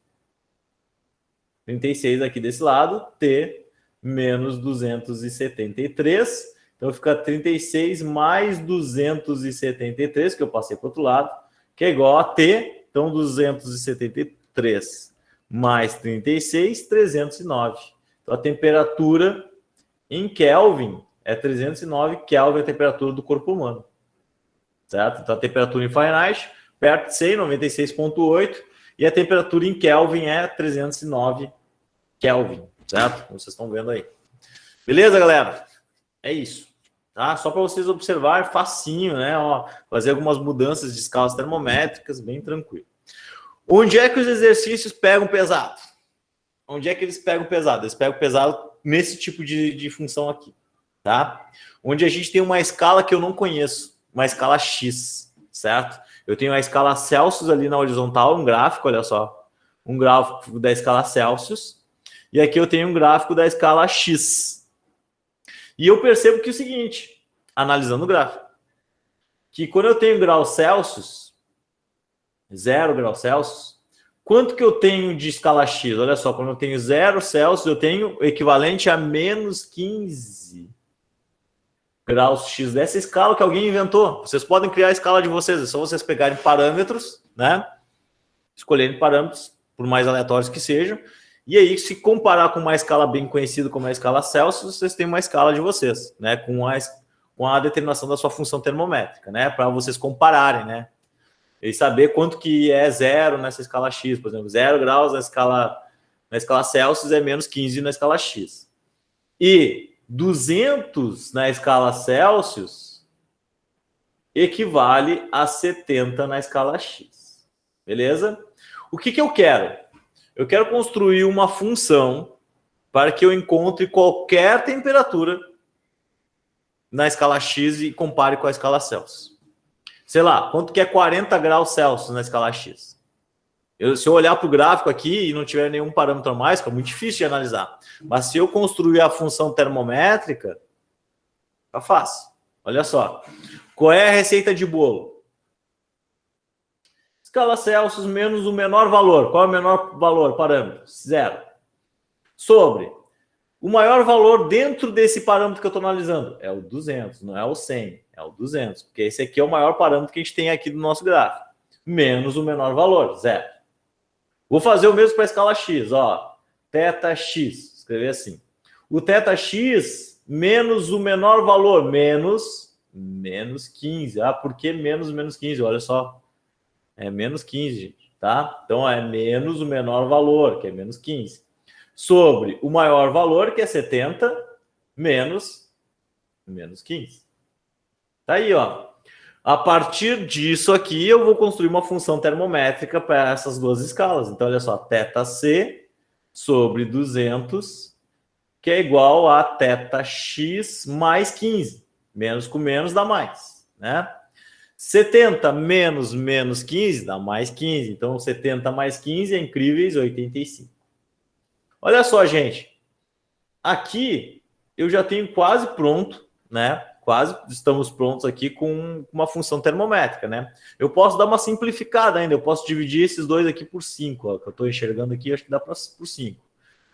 36 aqui desse lado, T menos 273. Então fica 36 mais 273, que eu passei para o outro lado, que é igual a T. Então 273 mais 36, 309. Então a temperatura em Kelvin é 309 Kelvin, a temperatura do corpo humano. Certo? Então a temperatura em Fahrenheit, perto de 100, 96,8. E a temperatura em Kelvin é 309 Kelvin, certo? Como vocês estão vendo aí. Beleza, galera? É isso, tá? Só para vocês observarem, facinho, né? Ó, fazer algumas mudanças de escalas termométricas, bem tranquilo. Onde é que os exercícios pegam pesado? Onde é que eles pegam pesado? Eles pegam pesado nesse tipo de função aqui, tá? Onde a gente tem uma escala que eu não conheço, uma escala X, certo? Eu tenho a escala Celsius ali na horizontal, um gráfico, olha só. Um gráfico da escala Celsius. E aqui eu tenho um gráfico da escala X. E eu percebo que é o seguinte, analisando o gráfico, que quando eu tenho graus Celsius, 0 graus Celsius, quanto que eu tenho de escala X? Olha só, quando eu tenho 0 Celsius, eu tenho o equivalente a menos 15 graus X dessa escala que alguém inventou. Vocês podem criar a escala de vocês, é só vocês pegarem parâmetros, né? Escolherem parâmetros, por mais aleatórios que sejam, e aí, se comparar com uma escala bem conhecida como a escala Celsius, vocês têm uma escala de vocês, né? Com com a determinação da sua função termométrica, né? Para vocês compararem, né? E saber quanto que é zero nessa escala X, por exemplo, 0 graus na escala Celsius é menos 15 na escala X. E 200 na escala Celsius equivale a 70 na escala X. Beleza? O que eu quero? Eu quero construir uma função para que eu encontre qualquer temperatura na escala X e compare com a escala Celsius. Sei lá, quanto que é 40 graus Celsius na escala X? Se eu olhar para o gráfico aqui e não tiver nenhum parâmetro a mais, fica muito difícil de analisar. Mas se eu construir a função termométrica, tá fácil. Olha só. Qual é a receita de bolo? Escala Celsius menos o menor valor. Qual é o menor valor? Parâmetro? 0. Sobre o maior valor dentro desse parâmetro que eu estou analisando. É o 200, não é o 100. É o 200. Porque esse aqui é o maior parâmetro que a gente tem aqui do nosso gráfico. Menos o menor valor. 0. Vou fazer o mesmo para a escala X. Ó, θx. Escrever assim. O θx menos o menor valor. Menos 15. Ah, por que menos 15? Olha só. É menos 15, gente, tá? Então, é menos o menor valor, que é menos 15. Sobre o maior valor, que é 70, menos 15. Tá aí, ó. A partir disso aqui, eu vou construir uma função termométrica para essas duas escalas. Então, olha só, θc sobre 200, que é igual a θx mais 15. Menos com menos dá mais, né? 70 menos 15 dá mais 15. Então, 70 mais 15 é incríveis 85. Olha só, gente. Aqui eu já tenho quase pronto, né? Quase estamos prontos aqui com uma função termométrica, né? Eu posso dar uma simplificada ainda. Eu posso dividir esses dois aqui por 5. Ó, que eu estou enxergando aqui, acho que dá por 5.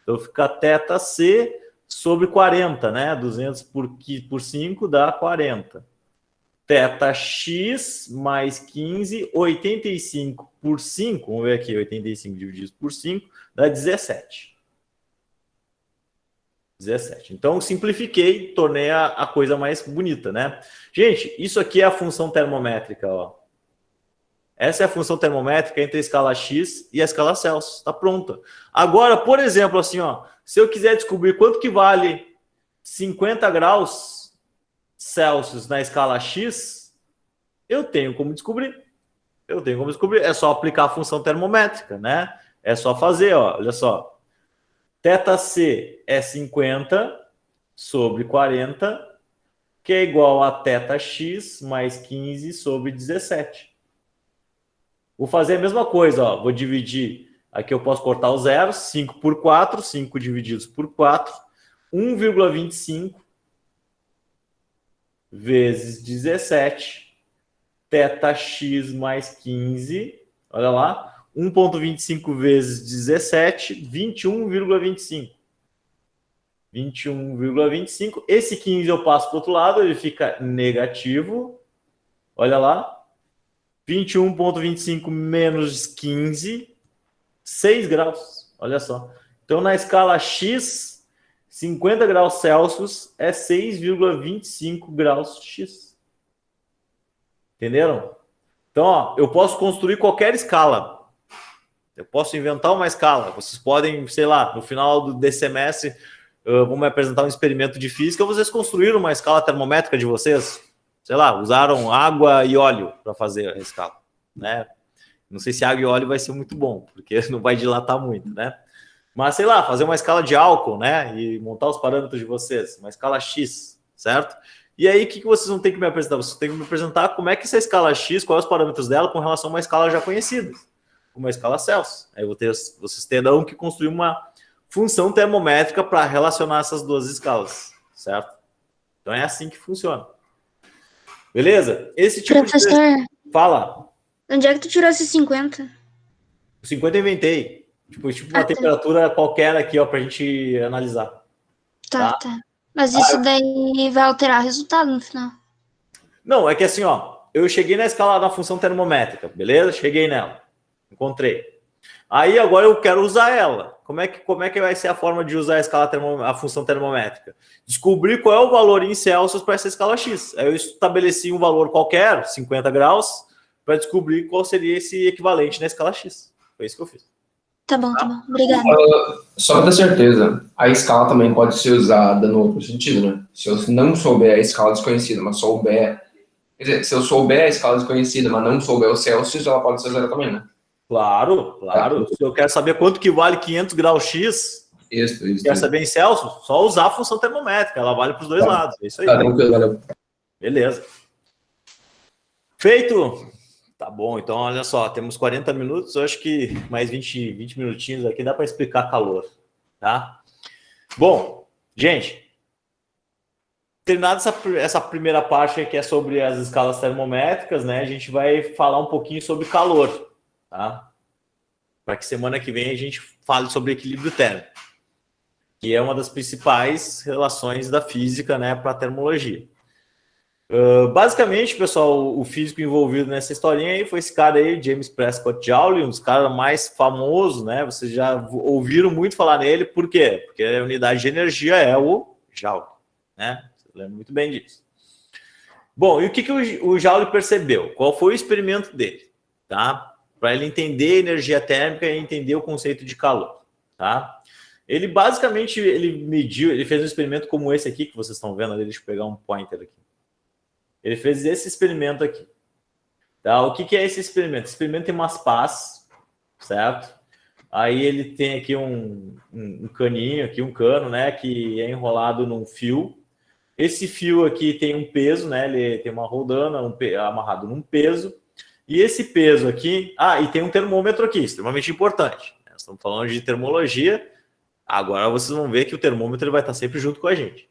Então, fica θc sobre 40, né? 200 por 5 dá 40. θx mais 15, 85 por 5. Vamos ver aqui, 85 dividido por 5 dá 17. 17. Então, simplifiquei, tornei a coisa mais bonita, né? Gente, isso aqui é a função termométrica, ó. Essa é a função termométrica entre a escala X e a escala Celsius. Está pronta. Agora, por exemplo, assim, ó, se eu quiser descobrir quanto que vale 50 graus Celsius na escala X, eu tenho como descobrir. É só aplicar a função termométrica, né? É só fazer, ó, olha só. θc é 50 sobre 40, que é igual a θx mais 15 sobre 17. Vou fazer a mesma coisa, ó. Vou dividir, aqui eu posso cortar os zeros, 5 por 4, 5 divididos por 4, 1,25 vezes 17, θx mais 15, olha lá, 1,25 vezes 17, 21,25. 21,25. Esse 15 eu passo para o outro lado, ele fica negativo. Olha lá. 21,25 menos 15, 6 graus. Olha só. Então, na escala X, 50 graus Celsius é 6,25 graus X. Entenderam? Então, ó, eu posso construir qualquer escala. Eu posso inventar uma escala. Vocês podem, sei lá, no final desse semestre, vamos apresentar um experimento de física, vocês construíram uma escala termométrica de vocês. Sei lá, usaram água e óleo para fazer a escala, né? Não sei se água e óleo vai ser muito bom, porque não vai dilatar muito, né? Mas, sei lá, fazer uma escala de álcool, né? E montar os parâmetros de vocês, uma escala X, certo? E aí, o que vocês vão ter que me apresentar? Vocês têm que me apresentar como é que essa escala X, quais os parâmetros dela com relação a uma escala já conhecida, como a escala Celsius. Aí vocês terão que construir uma função termométrica para relacionar essas duas escalas, certo? Então é assim que funciona. Beleza? Esse tipo Professor, de... Fala. onde é que tu tirou esses 50? O 50 eu inventei. Tipo uma temperatura qualquer aqui, ó, pra gente analisar. Tá. Mas isso daí vai alterar o resultado no final. Não, é que assim, ó, eu cheguei na escala da função termométrica, beleza? Cheguei nela. Encontrei. Aí agora eu quero usar ela. Como é que vai ser a forma de usar a função termométrica? Descobrir qual é o valor em Celsius para essa escala X. Aí eu estabeleci um valor qualquer, 50 graus, para descobrir qual seria esse equivalente na escala X. Foi isso que eu fiz. Tá bom. Obrigada. Só para ter certeza, a escala também pode ser usada no outro sentido, né? Se eu não souber a escala desconhecida, mas souber... Quer dizer, se eu souber a escala desconhecida, mas não souber o Celsius, ela pode ser usada também, né? Claro. Se eu quero saber quanto que vale 500 graus X, quero saber em Celsius, só usar a função termométrica. Ela vale para os dois lados. É isso aí. Tá, tranquilo, valeu. Beleza. Feito? Tá bom, então olha só, temos 40 minutos, eu acho que mais 20 minutinhos aqui dá para explicar calor, tá? Bom, gente, terminada essa primeira parte que é sobre as escalas termométricas, né? A gente vai falar um pouquinho sobre calor, tá? Para que semana que vem a gente fale sobre equilíbrio térmico, que é uma das principais relações da física, né, para a termologia. Basicamente, pessoal, o físico envolvido nessa historinha aí foi esse cara aí, James Prescott Joule, um dos caras mais famosos, né? Vocês já ouviram muito falar nele, por quê? Porque a unidade de energia é o Joule, né? Você lembra muito bem disso. Bom, e o que o Joule percebeu? Qual foi o experimento dele, tá? Para ele entender a energia térmica e entender o conceito de calor, tá? Ele basicamente, ele fez um experimento como esse aqui que vocês estão vendo ali, deixa eu pegar um pointer aqui. Ele fez esse experimento aqui. Tá? O que é esse experimento? Esse experimento tem umas pás, certo? Aí ele tem aqui um caninho, aqui um cano, né? Que é enrolado num fio. Esse fio aqui tem um peso, né? Ele tem uma rodana amarrado num peso. E esse peso aqui... e tem um termômetro aqui, extremamente importante. Nós estamos falando de termologia. Agora vocês vão ver que o termômetro ele vai estar sempre junto com a gente.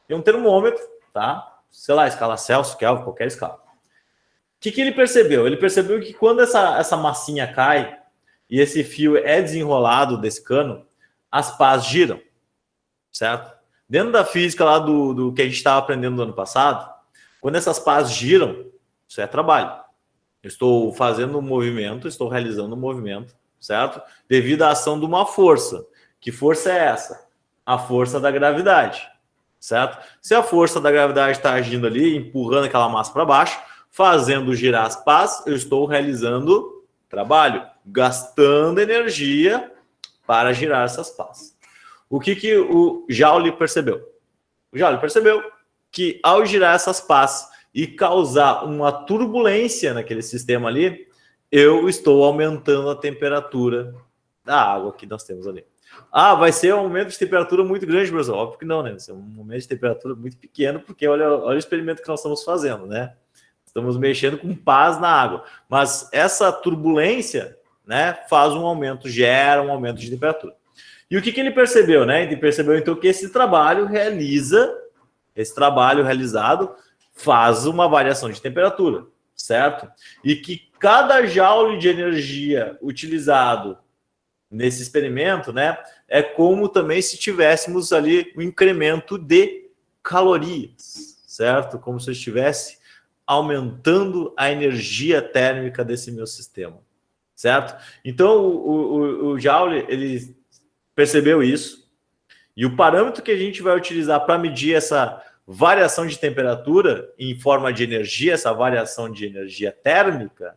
Tem um termômetro, tá? Sei lá, escala Celsius, Kelvin, qualquer escala. O que ele percebeu? Ele percebeu que quando essa massinha cai e esse fio é desenrolado desse cano, as pás giram, certo? Dentro da física lá do que a gente estava aprendendo no ano passado, quando essas pás giram, isso é trabalho. Eu estou fazendo um movimento, estou realizando um movimento, certo? Devido à ação de uma força. Que força é essa? A força da gravidade. Certo? Se a força da gravidade está agindo ali, empurrando aquela massa para baixo, fazendo girar as pás, eu estou realizando trabalho, gastando energia para girar essas pás. O que o Joule percebeu? O Joule percebeu que ao girar essas pás e causar uma turbulência naquele sistema ali, eu estou aumentando a temperatura da água que nós temos ali. Vai ser um aumento de temperatura muito grande, professor. Óbvio que não, né? Vai ser um aumento de temperatura muito pequeno, porque olha o experimento que nós estamos fazendo, né? Estamos mexendo com pás na água. Mas essa turbulência, né, faz um aumento, gera um aumento de temperatura. E o que ele percebeu, né? Ele percebeu, então, que esse trabalho realizado faz uma variação de temperatura, certo? E que cada joule de energia utilizado nesse experimento, né, é como também se tivéssemos ali um incremento de calorias, certo? Como se eu estivesse aumentando a energia térmica desse meu sistema, certo? Então, o Joule, ele percebeu isso, e o parâmetro que a gente vai utilizar para medir essa variação de temperatura em forma de energia, essa variação de energia térmica,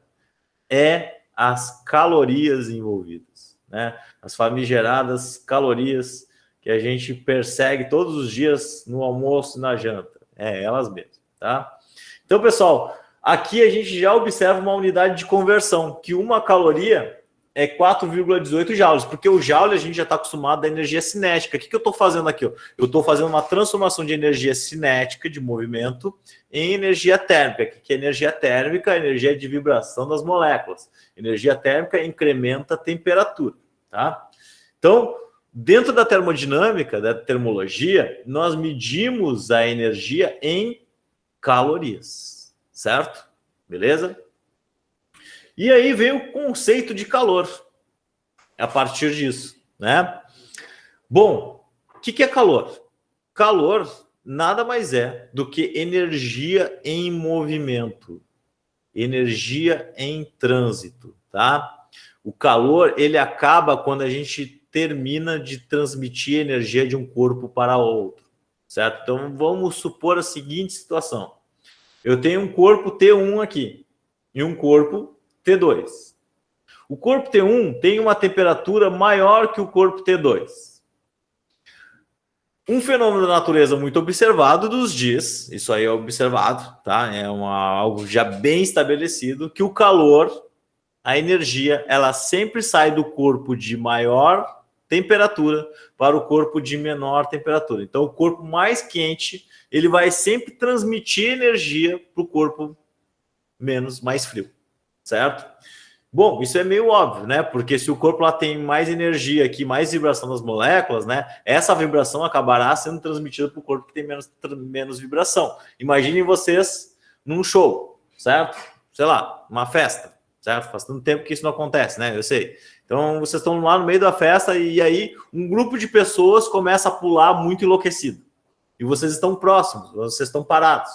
é as calorias envolvidas, né? As famigeradas calorias que a gente persegue todos os dias no almoço e na janta. Elas mesmas, tá? Então, pessoal, aqui a gente já observa uma unidade de conversão, que uma caloria é 4,18 joules, porque o joule a gente já está acostumado à energia cinética. O que eu estou fazendo aqui? Eu estou fazendo uma transformação de energia cinética, de movimento, em energia térmica. O que é energia térmica? A energia de vibração das moléculas. Energia térmica incrementa a temperatura, tá? Então, dentro da termodinâmica, da termologia, nós medimos a energia em calorias, certo? Beleza? E aí vem o conceito de calor, a partir disso, né? Bom, o que é calor? Calor nada mais é do que energia em movimento, energia em trânsito, tá? O calor, ele acaba quando a gente termina de transmitir energia de um corpo para outro, certo? Então, vamos supor a seguinte situação. Eu tenho um corpo T1 aqui e um corpo T2. O corpo T1 tem uma temperatura maior que o corpo T2. Um fenômeno da natureza muito observado nos dias, isso aí é observado, tá? É algo já bem estabelecido, que o calor, a energia, ela sempre sai do corpo de maior temperatura para o corpo de menor temperatura. Então, o corpo mais quente, ele vai sempre transmitir energia para o corpo mais frio, certo? Bom, isso é meio óbvio, né? Porque se o corpo lá tem mais energia aqui, mais vibração das moléculas, né? Essa vibração acabará sendo transmitida para o corpo que tem menos vibração. Imaginem vocês num show, certo? Sei lá, uma festa, certo? Faz tanto tempo que isso não acontece, né? Eu sei. Então, vocês estão lá no meio da festa e aí um grupo de pessoas começa a pular muito enlouquecido. E vocês estão próximos, vocês estão parados,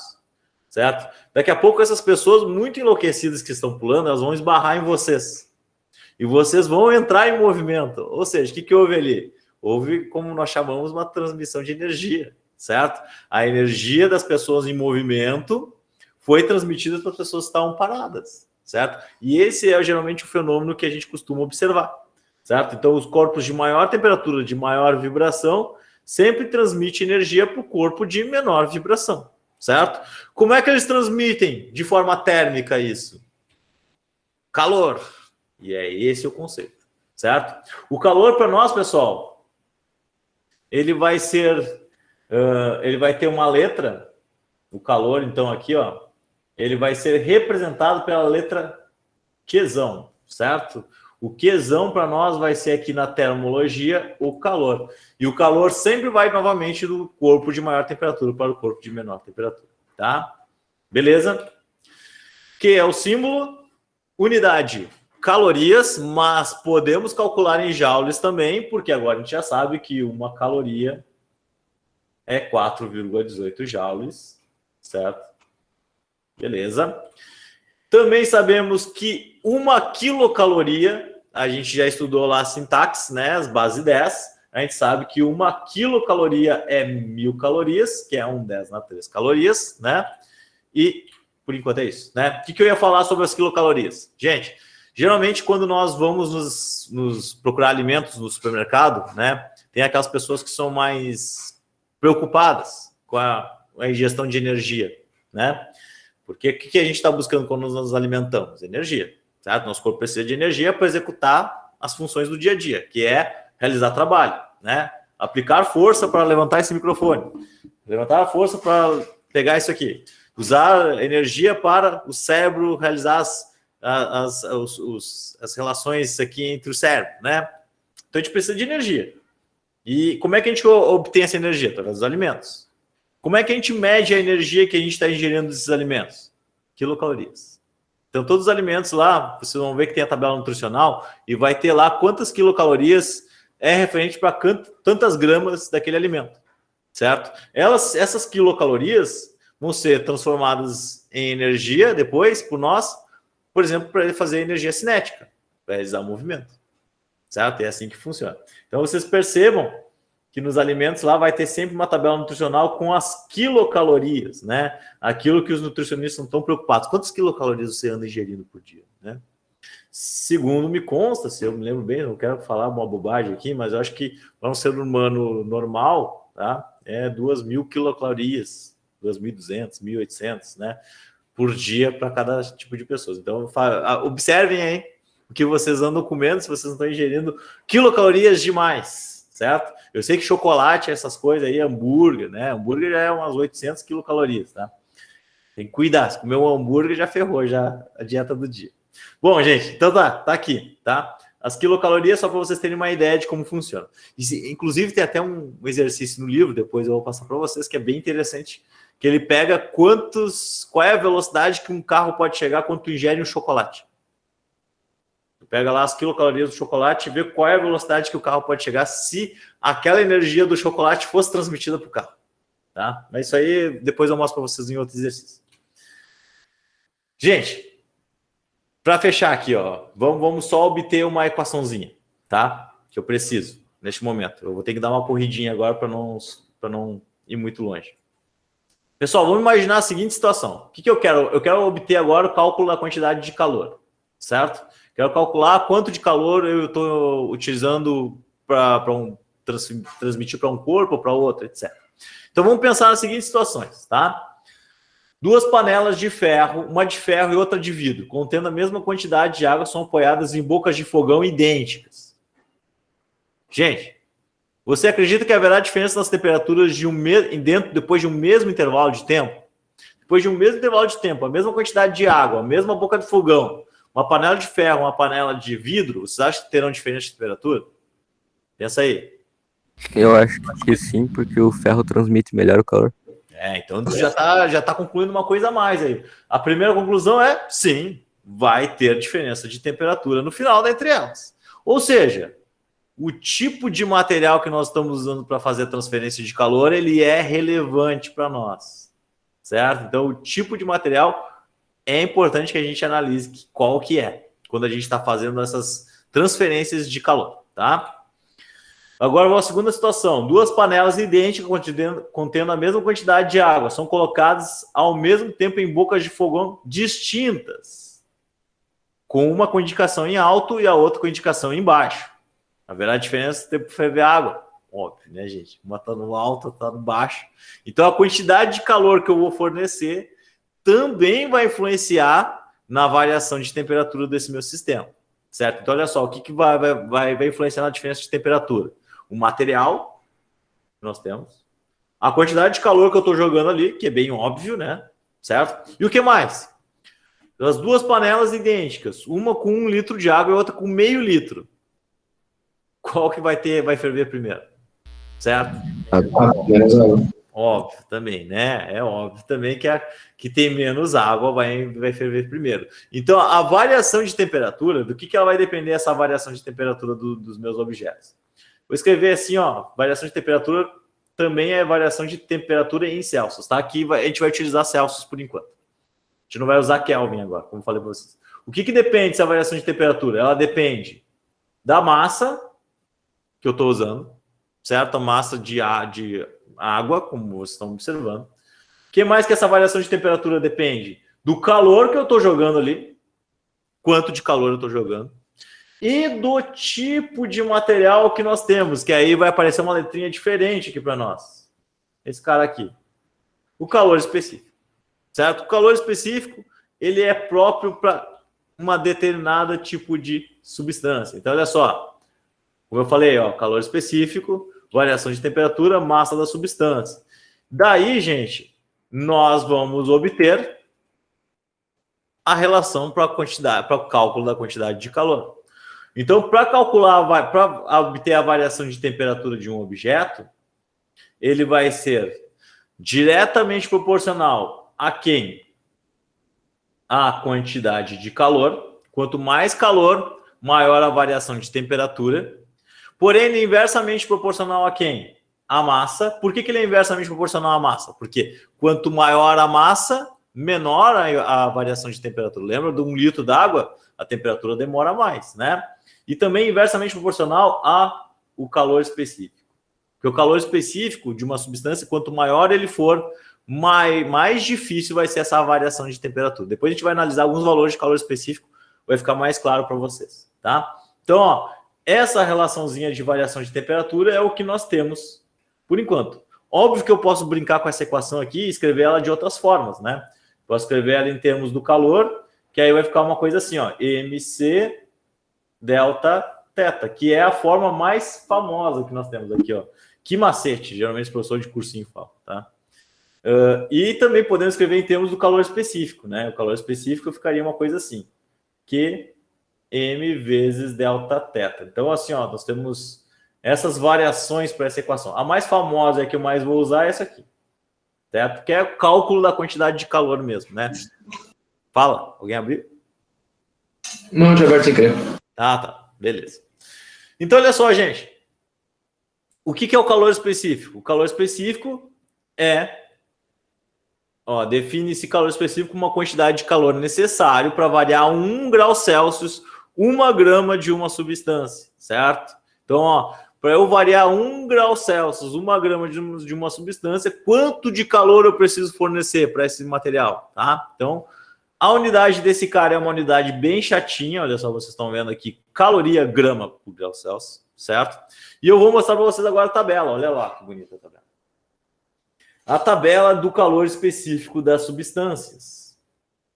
certo? Daqui a pouco essas pessoas muito enlouquecidas que estão pulando, elas vão esbarrar em vocês. E vocês vão entrar em movimento. Ou seja, o que houve ali? Houve, como nós chamamos, uma transmissão de energia, certo? A energia das pessoas em movimento foi transmitida para as pessoas que estavam paradas, certo? E esse é geralmente o fenômeno que a gente costuma observar, certo? Então, os corpos de maior temperatura, de maior vibração, sempre transmitem energia para o corpo de menor vibração, certo? Como é que eles transmitem de forma térmica isso? Calor. E é esse o conceito, certo? O calor para nós, pessoal, ele vai ter uma letra, o calor, então, aqui, ó, ele vai ser representado pela letra Qzão, certo? O Qzão para nós vai ser aqui na termologia o calor. E o calor sempre vai novamente do corpo de maior temperatura para o corpo de menor temperatura, tá? Beleza? Que é o símbolo unidade calorias, mas podemos calcular em joules também, porque agora a gente já sabe que uma caloria é 4,18 joules, certo? Beleza? Também sabemos que uma quilocaloria, a gente já estudou lá a sintaxe, né, as bases 10, a gente sabe que uma quilocaloria é 1.000 calorias, que é 10 na 3 calorias, né? E, por enquanto, é isso, né? O que eu ia falar sobre as quilocalorias? Gente, geralmente, quando nós vamos nos procurar alimentos no supermercado, né, tem aquelas pessoas que são mais preocupadas com a ingestão de energia, né? Porque o que a gente está buscando quando nos alimentamos? Energia, certo? Nosso corpo precisa de energia para executar as funções do dia a dia, que é realizar trabalho, né? Aplicar força para levantar esse microfone, levantar a força para pegar isso aqui, usar energia para o cérebro realizar as relações aqui entre o cérebro, né? Então a gente precisa de energia. E como é que a gente obtém essa energia? Através dos alimentos. Como é que a gente mede a energia que a gente está ingerindo desses alimentos? Quilocalorias. Então, todos os alimentos lá, vocês vão ver que tem a tabela nutricional e vai ter lá quantas quilocalorias é referente para tantas gramas daquele alimento, certo? Essas quilocalorias vão ser transformadas em energia depois por nós, por exemplo, para fazer energia cinética, para realizar movimento, certo? É assim que funciona. Então, vocês percebam que nos alimentos lá vai ter sempre uma tabela nutricional com as quilocalorias, né? Aquilo que os nutricionistas não estão preocupados. Quantas quilocalorias você anda ingerindo por dia, né? Segundo me consta, se eu me lembro bem, não quero falar uma bobagem aqui, mas eu acho que para um ser humano normal, tá? É 2.000 quilocalorias, 2.200, 1.800, né? Por dia para cada tipo de pessoas. Então, observem aí o que vocês andam comendo, se vocês não estão ingerindo quilocalorias demais, certo? Eu sei que chocolate, essas coisas aí, hambúrguer, né? Hambúrguer já é umas 800 quilocalorias, tá? Tem que cuidar, se comer um hambúrguer já ferrou já a dieta do dia. Bom, gente, então tá aqui, tá? As quilocalorias, só para vocês terem uma ideia de como funciona. Inclusive, tem até um exercício no livro, depois eu vou passar para vocês, que é bem interessante, que ele pega qual é a velocidade que um carro pode chegar quando tu ingere um chocolate. Tu pega lá as quilocalorias do chocolate e vê qual é a velocidade que o carro pode chegar se aquela energia do chocolate fosse transmitida para o carro. Tá? Mas isso aí depois eu mostro para vocês em outro exercício. Gente, para fechar aqui, ó, vamos só obter uma equaçãozinha, tá? Que eu preciso. neste momento. Eu vou ter que dar uma corridinha agora para não ir muito longe. Pessoal, vamos imaginar a seguinte situação. O que eu quero? Eu quero obter agora o cálculo da quantidade de calor, certo? Quero calcular quanto de calor eu estou utilizando para transmitir para um corpo ou para outro, etc. Então vamos pensar nas seguintes situações, tá? 2 panelas de ferro, uma de ferro e outra de vidro, contendo a mesma quantidade de água, são apoiadas em bocas de fogão idênticas. Gente, você acredita que haverá diferença nas temperaturas depois de um mesmo intervalo de tempo? Depois de um mesmo intervalo de tempo, a mesma quantidade de água, a mesma boca de fogão, uma panela de ferro, uma panela de vidro, vocês acham que terão diferença de temperatura? Pensa aí. Eu acho que sim, porque o ferro transmite melhor o calor. Então já tá concluindo uma coisa a mais aí. A primeira conclusão é, sim, vai ter diferença de temperatura no final entre elas. Ou seja, o tipo de material que nós estamos usando para fazer a transferência de calor, ele é relevante para nós, certo? Então, o tipo de material é importante que a gente analise qual que é, quando a gente está fazendo essas transferências de calor, tá? Agora, uma segunda situação. 2 panelas idênticas contendo a mesma quantidade de água são colocadas ao mesmo tempo em bocas de fogão distintas, com uma com indicação em alto e a outra com indicação em baixo. Haverá diferença no tempo de ferver água? Óbvio, né, gente? Uma está no alto, outra está no baixo. Então, a quantidade de calor que eu vou fornecer também vai influenciar na variação de temperatura desse meu sistema, certo? Então, olha só, o que vai influenciar na diferença de temperatura? O material que nós temos, a quantidade de calor que eu estou jogando ali, que é bem óbvio, né? Certo? E o que mais? As 2 panelas idênticas, uma com 1 litro de água e outra com meio litro. Qual que vai ferver primeiro? Certo? Óbvio também, né? É óbvio também que tem menos água vai ferver primeiro. Então, a variação de temperatura, do que ela vai depender essa variação de temperatura dos meus objetos? Vou escrever assim, ó, variação de temperatura também é variação de temperatura em Celsius, tá? Aqui a gente vai utilizar Celsius por enquanto. A gente não vai usar Kelvin agora, como eu falei para vocês. O que depende dessa variação de temperatura? Ela depende da massa que eu estou usando, certo? A massa de água, como vocês estão observando. O que mais que essa variação de temperatura depende? Do calor que eu estou jogando ali, quanto de calor eu estou jogando, e do tipo de material que nós temos, que aí vai aparecer uma letrinha diferente aqui para nós. Esse cara aqui. O calor específico, certo? O calor específico, ele é próprio para uma determinada tipo de substância. Então, olha só. Como eu falei, ó, calor específico, variação de temperatura, massa da substância. Daí, gente, nós vamos obter a relação para o cálculo da quantidade de calor. Então, para obter a variação de temperatura de um objeto, ele vai ser diretamente proporcional a quem? A quantidade de calor. Quanto mais calor, maior a variação de temperatura. Porém, ele é inversamente proporcional a quem? A massa. Por que ele é inversamente proporcional à massa? Porque quanto maior a massa, menor a variação de temperatura. Lembra de 1 litro d'água? A temperatura demora mais, né? E também inversamente proporcional ao calor específico. Porque o calor específico de uma substância, quanto maior ele for, mais difícil vai ser essa variação de temperatura. Depois a gente vai analisar alguns valores de calor específico, vai ficar mais claro para vocês, tá? Então, ó, essa relaçãozinha de variação de temperatura é o que nós temos por enquanto. Óbvio que eu posso brincar com essa equação aqui e escrever ela de outras formas, né? Posso escrever ela em termos do calor, que aí vai ficar uma coisa assim, ó, MC delta teta, que é a forma mais famosa que nós temos aqui, ó. Que macete, geralmente o professor de cursinho fala, tá? E também podemos escrever em termos do calor específico, né? O calor específico ficaria uma coisa assim, que M vezes delta teta. Então, assim, ó, nós temos essas variações para essa equação. A mais famosa, que eu mais vou usar, é essa aqui, certo? Que é o cálculo da quantidade de calor mesmo, né? Fala, alguém abriu? Não, já vai sem crer. Tá, beleza. Então, olha só, gente. O que é o calor específico? O calor específico é... Ó, define-se calor específico como uma quantidade de calor necessário para variar 1 grau Celsius 1 grama de uma substância, certo? Então, ó, para eu variar 1 grau Celsius, 1 grama de uma substância, quanto de calor eu preciso fornecer para esse material, tá? Então, a unidade desse cara é uma unidade bem chatinha, olha só, vocês estão vendo aqui, caloria grama por grau Celsius, certo? E eu vou mostrar para vocês agora a tabela, olha lá que bonita a tabela. A tabela do calor específico das substâncias.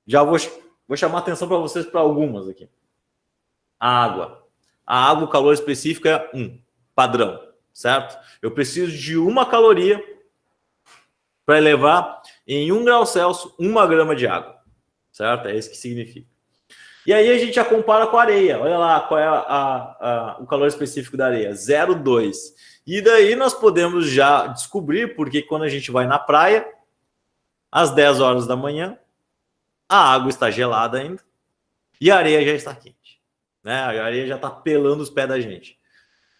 Já vou chamar atenção para vocês para algumas aqui. A água. A água, o calor específico é 1, padrão, certo? Eu preciso de 1 caloria para elevar em 1 grau Celsius 1 grama de água, certo? É isso que significa. E aí a gente já compara com a areia. Olha lá qual é o calor específico da areia, 0,2. E daí nós podemos já descobrir porque quando a gente vai na praia, às 10 horas da manhã, a água está gelada ainda e a areia já está quente, né? A areia já está pelando os pés da gente.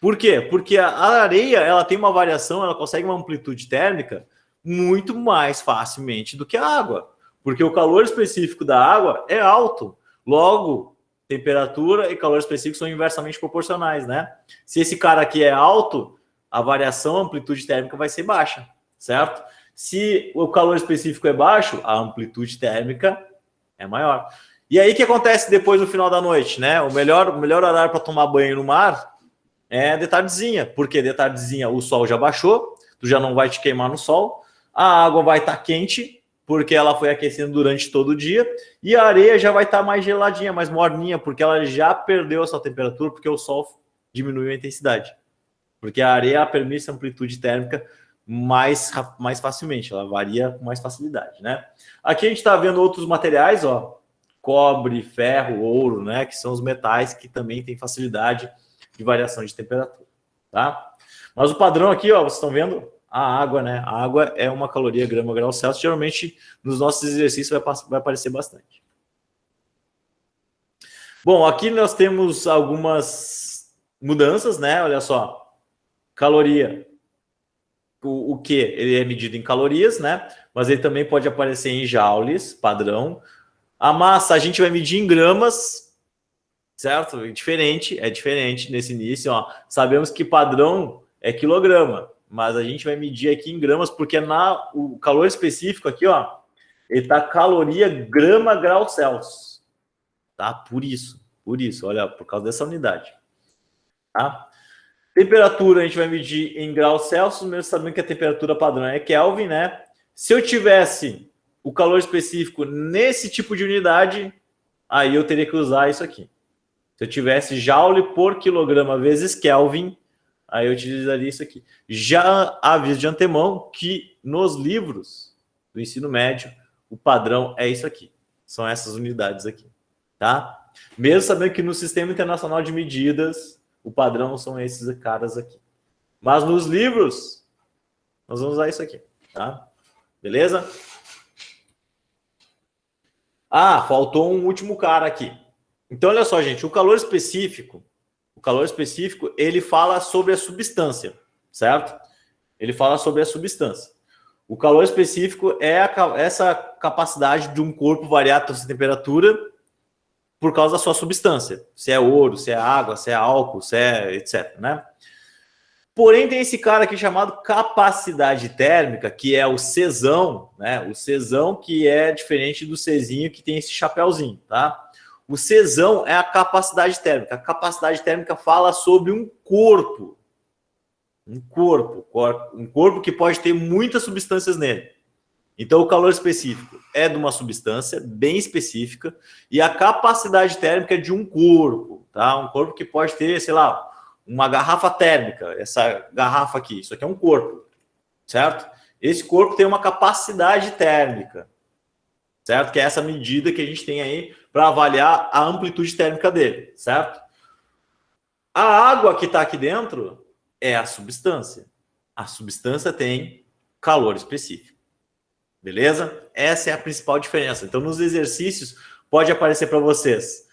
Por quê? Porque a areia ela tem uma variação, ela consegue uma amplitude térmica muito mais facilmente do que a água, porque o calor específico da água é alto. Logo, temperatura e calor específico são inversamente proporcionais, né? Se esse cara aqui é alto, a variação, a amplitude térmica vai ser baixa, certo? Se o calor específico é baixo, a amplitude térmica é maior. E aí o que acontece depois no final da noite, né? O melhor horário para tomar banho no mar é de tardezinha, porque de tardezinha o sol já baixou, tu já não vai te queimar no sol, a água vai estar quente, porque ela foi aquecendo durante todo o dia, e a areia já vai estar mais geladinha, mais morninha, porque ela já perdeu a sua temperatura, porque o sol diminuiu a intensidade. Porque a areia permite amplitude térmica mais facilmente, ela varia com mais facilidade, né? Aqui a gente está vendo outros materiais, ó, cobre, ferro, ouro, né? Que são os metais que também têm facilidade de variação de temperatura, tá? Mas o padrão aqui, ó, vocês estão vendo a água, né? A água é 1 caloria grama grau Celsius. Geralmente nos nossos exercícios vai aparecer bastante. Bom, aqui nós temos algumas mudanças, né? Olha só. Caloria, o que? Ele é medido em calorias, né? Mas ele também pode aparecer em joules, padrão. A massa a gente vai medir em gramas, certo? É diferente nesse início, ó. Sabemos que padrão é quilograma, mas a gente vai medir aqui em gramas, porque o calor específico aqui, ó, ele tá caloria grama grau Celsius, tá? Por isso, olha, por causa dessa unidade, tá? Temperatura a gente vai medir em graus Celsius, mesmo sabendo que a temperatura padrão é Kelvin, né? Se eu tivesse o calor específico nesse tipo de unidade, aí eu teria que usar isso aqui. Se eu tivesse joule por quilograma vezes Kelvin, aí eu utilizaria isso aqui. Já aviso de antemão que nos livros do ensino médio, o padrão é isso aqui. São essas unidades aqui, tá? Mesmo sabendo que no Sistema Internacional de Medidas, o padrão são esses caras aqui. Mas nos livros, nós vamos usar isso aqui, tá? Beleza? Ah, faltou um último cara aqui. Então, olha só, gente, o calor específico, ele fala sobre a substância, certo? Ele fala sobre a substância. O calor específico é essa capacidade de um corpo variar a sua temperatura por causa da sua substância. Se é ouro, se é água, se é álcool, se é etc, né? Porém, tem esse cara aqui chamado capacidade térmica, que é o Czão, né? O Czão que é diferente do Czinho, que tem esse chapéuzinho, tá? O Czão é a capacidade térmica. A capacidade térmica fala sobre um corpo. Um corpo que pode ter muitas substâncias nele. Então, o calor específico é de uma substância bem específica e a capacidade térmica é de um corpo, tá? Um corpo que pode ter, sei lá, uma garrafa térmica. Essa garrafa aqui, isso aqui é um corpo, certo? Esse corpo tem uma capacidade térmica, certo? Que é essa medida que a gente tem aí para avaliar a amplitude térmica dele, certo? A água que está aqui dentro é a substância. A substância tem calor específico. Beleza? Essa é a principal diferença. Então, nos exercícios, pode aparecer para vocês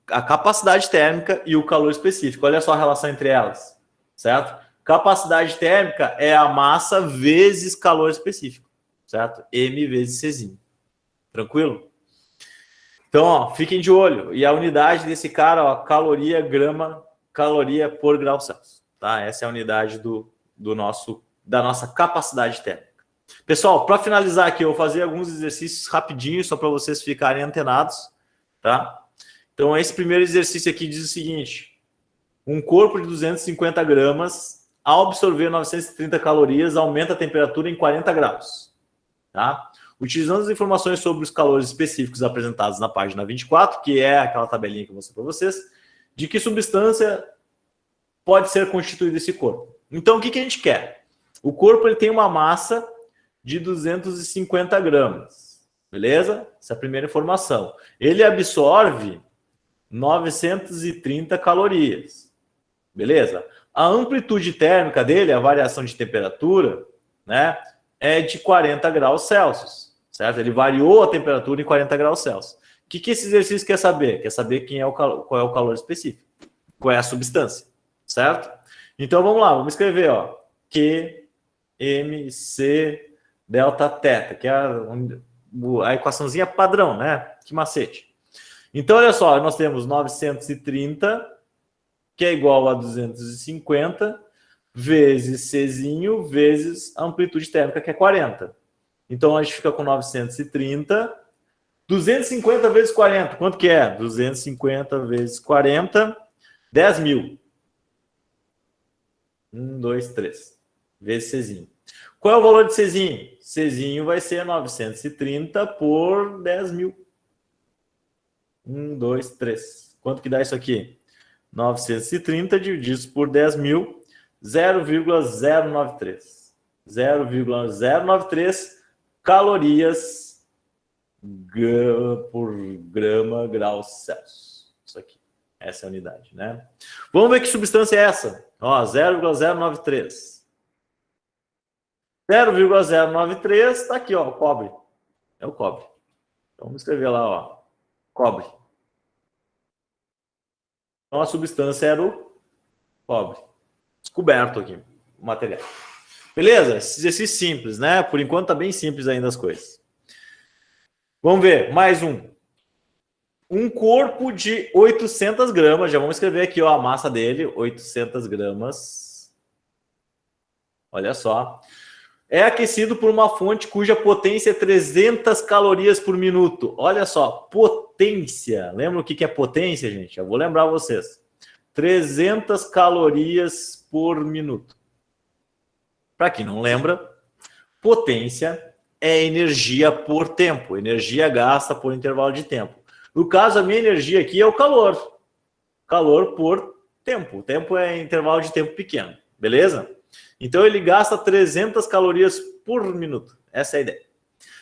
a capacidade térmica e o calor específico. Olha só a relação entre elas, certo? Capacidade térmica é a massa vezes calor específico, certo? M vezes Czinho. Tranquilo? Então, ó, fiquem de olho. E a unidade desse cara, ó, caloria por grau Celsius. tá? Essa é a unidade da nossa capacidade térmica. Pessoal, para finalizar aqui, eu vou fazer alguns exercícios rapidinhos, só para vocês ficarem antenados, tá? Então, esse primeiro exercício aqui diz o seguinte: um corpo de 250 gramas, ao absorver 930 calorias, aumenta a temperatura em 40 graus, tá? Utilizando as informações sobre os calores específicos apresentados na página 24, que é aquela tabelinha que eu mostrei para vocês, de que substância pode ser constituído esse corpo. Então, o que a gente quer? O corpo ele tem uma massa de 250 gramas, beleza? Essa é a primeira informação. Ele absorve 930 calorias, beleza? A amplitude térmica dele, a variação de temperatura, né, é de 40 graus Celsius, certo? Ele variou a temperatura em 40 graus Celsius. O que esse exercício quer saber? Quer saber qual é o calor específico, qual é a substância, certo? Então vamos lá, vamos escrever, ó, Q, M, C, delta teta, que é a equaçãozinha padrão, né? Que macete. Então, olha só, nós temos 930, que é igual a 250, vezes Czinho, vezes a amplitude térmica, que é 40. Então, a gente fica com 930. 250 vezes 40, quanto que é? 250 vezes 40, 10.000. 1, 2, 3. Vezes Czinho. Qual é o valor de Czinho? Czinho vai ser 930 por 10.000. 1, 2, 3. Quanto que dá isso aqui? 930 dividido por 10.000, 0,093. 0,093 calorias por grama grau Celsius. Isso aqui. Essa é a unidade, né? Vamos ver que substância é essa. Ó, 0,093. 0,093 está aqui, ó, cobre. É o cobre. Então, vamos escrever lá, ó, cobre. Então, a substância era o cobre. Descoberto aqui, o material. Beleza? Esse exercício simples, né? Por enquanto tá bem simples ainda as coisas. Vamos ver, mais um. Um corpo de 800 gramas, já vamos escrever aqui, ó, a massa dele, 800 gramas. Olha só. É aquecido por uma fonte cuja potência é 300 calorias por minuto. Olha só, potência. Lembra o que é potência, gente? Eu vou lembrar vocês. 300 calorias por minuto. Para quem não lembra, potência é energia por tempo. Energia gasta por intervalo de tempo. No caso, a minha energia aqui é o calor. Calor por tempo. O tempo é intervalo de tempo pequeno. Beleza? Então, ele gasta 300 calorias por minuto. Essa é a ideia.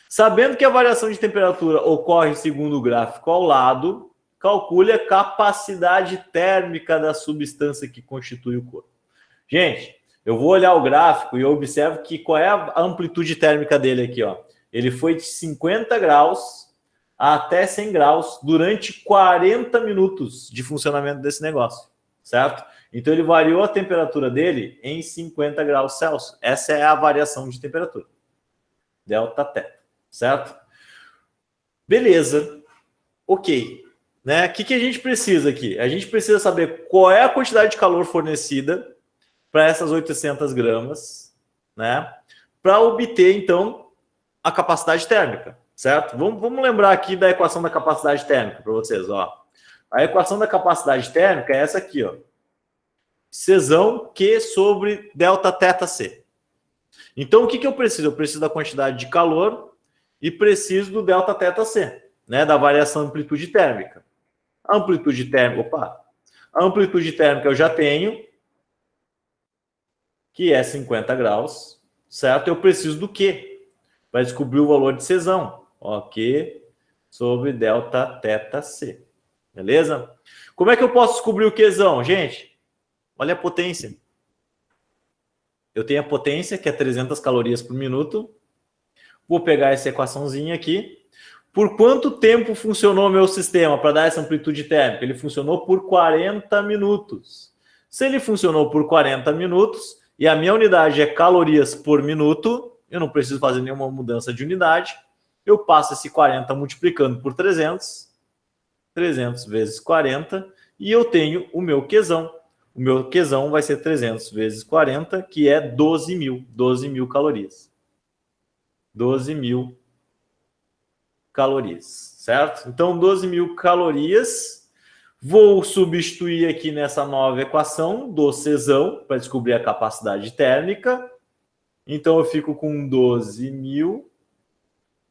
Sabendo que a variação de temperatura ocorre segundo o gráfico ao lado, calcule a capacidade térmica da substância que constitui o corpo. Gente, eu vou olhar o gráfico e eu observo que qual é a amplitude térmica dele aqui, ó. Ele foi de 50 graus até 100 graus durante 40 minutos de funcionamento desse negócio, certo? Então, ele variou a temperatura dele em 50 graus Celsius. Essa é a variação de temperatura. Delta teta, certo? Beleza. Ok. Né? O que a gente precisa aqui? A gente precisa saber qual é a quantidade de calor fornecida para essas 800 gramas, né? Para obter, então, a capacidade térmica, certo? Vamos lembrar aqui da equação da capacidade térmica para vocês, ó. A equação da capacidade térmica é essa aqui, ó. Czão Q sobre delta teta C. Então, o que eu preciso? Eu preciso da quantidade de calor e preciso do delta teta C, né? Da variação de amplitude térmica. A amplitude térmica, a amplitude térmica eu já tenho, que é 50 graus, certo? Eu preciso do Q para descobrir o valor de Czão. Ó, Q sobre delta teta C. Beleza? Como é que eu posso descobrir o Qzão, gente? Olha a potência. Eu tenho a potência, que é 300 calorias por minuto. Vou pegar essa equaçãozinha aqui. Por quanto tempo funcionou o meu sistema para dar essa amplitude térmica? Ele funcionou por 40 minutos. Se ele funcionou por 40 minutos e a minha unidade é calorias por minuto, eu não preciso fazer nenhuma mudança de unidade. Eu passo esse 40 multiplicando por 300. 300 vezes 40. E eu tenho o meu Qzão. o meu Qzão vai ser 300 vezes 40, que é 12 mil calorias. 12 mil calorias, certo? Então, 12 mil calorias. Vou substituir aqui nessa nova equação do Czão para descobrir a capacidade térmica. Então, eu fico com 12 mil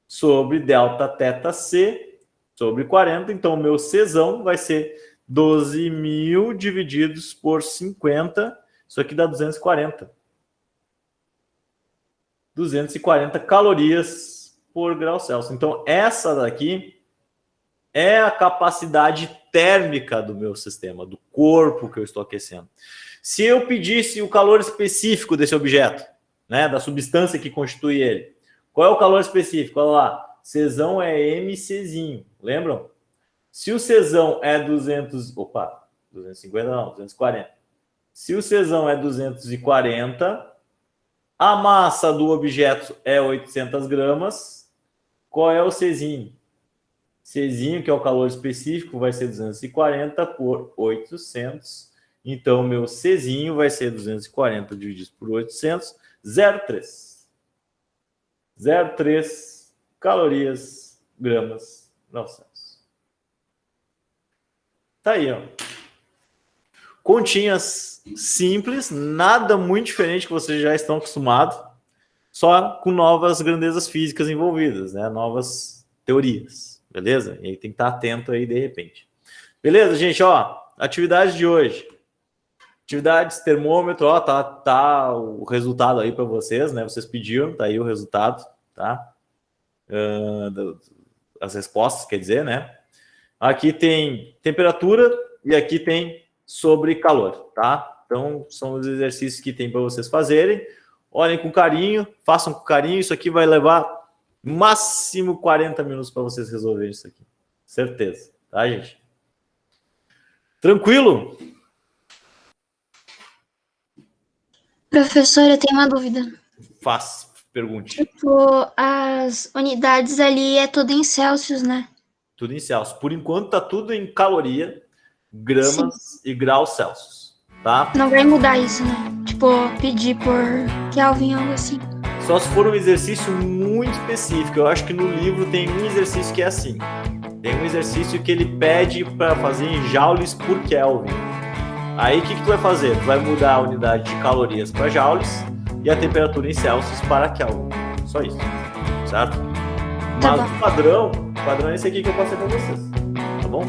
sobre delta θ C sobre 40. Então, o meu Czão vai ser 12 mil divididos por 50. Isso aqui dá 240. 240 calorias por grau Celsius. Então, essa daqui é a capacidade térmica do meu sistema, do corpo que eu estou aquecendo. Se eu pedisse o calor específico desse objeto, né, da substância que constitui ele, qual é o calor específico? Olha lá, Czão é MCzinho, lembram? Se o Czão é 240. Se o Czão é 240, a massa do objeto é 800 gramas, qual é o Czinho? Czinho, que é o calor específico, vai ser 240 por 800. Então, meu Czinho vai ser 240 dividido por 800, 0,3. 0,3 calorias, gramas, graus Celsius. Tá aí, ó. Continhas simples, nada muito diferente que vocês já estão acostumados, só com novas grandezas físicas envolvidas, né? Novas teorias, beleza? E aí tem que estar atento aí de repente. Beleza, gente? Ó, atividade de hoje. Atividades, termômetro, ó, tá o resultado aí para vocês, né? Vocês pediram, tá aí o resultado, tá? As respostas, quer dizer, né? Aqui tem temperatura e aqui tem sobre calor, tá? Então, são os exercícios que tem para vocês fazerem. Olhem com carinho, façam com carinho. Isso aqui vai levar máximo 40 minutos para vocês resolverem isso aqui. Certeza, tá, gente? Tranquilo? Professor, eu tenho uma dúvida. Pergunte. Tipo, as unidades ali é tudo em Celsius, né? Tudo em Celsius. Por enquanto tá tudo em caloria, gramas e graus Celsius, tá? Não vai mudar isso, né? Tipo, pedir por Kelvin ou algo assim. Só se for um exercício muito específico. Eu acho que no livro tem um exercício que é assim. Tem um exercício que ele pede para fazer em joules por Kelvin. Aí o que tu vai fazer? Tu vai mudar a unidade de calorias para joules e a temperatura em Celsius para Kelvin. Só isso, certo? Tá Mas bom. o padrão é esse aqui que eu passei para vocês, tá bom?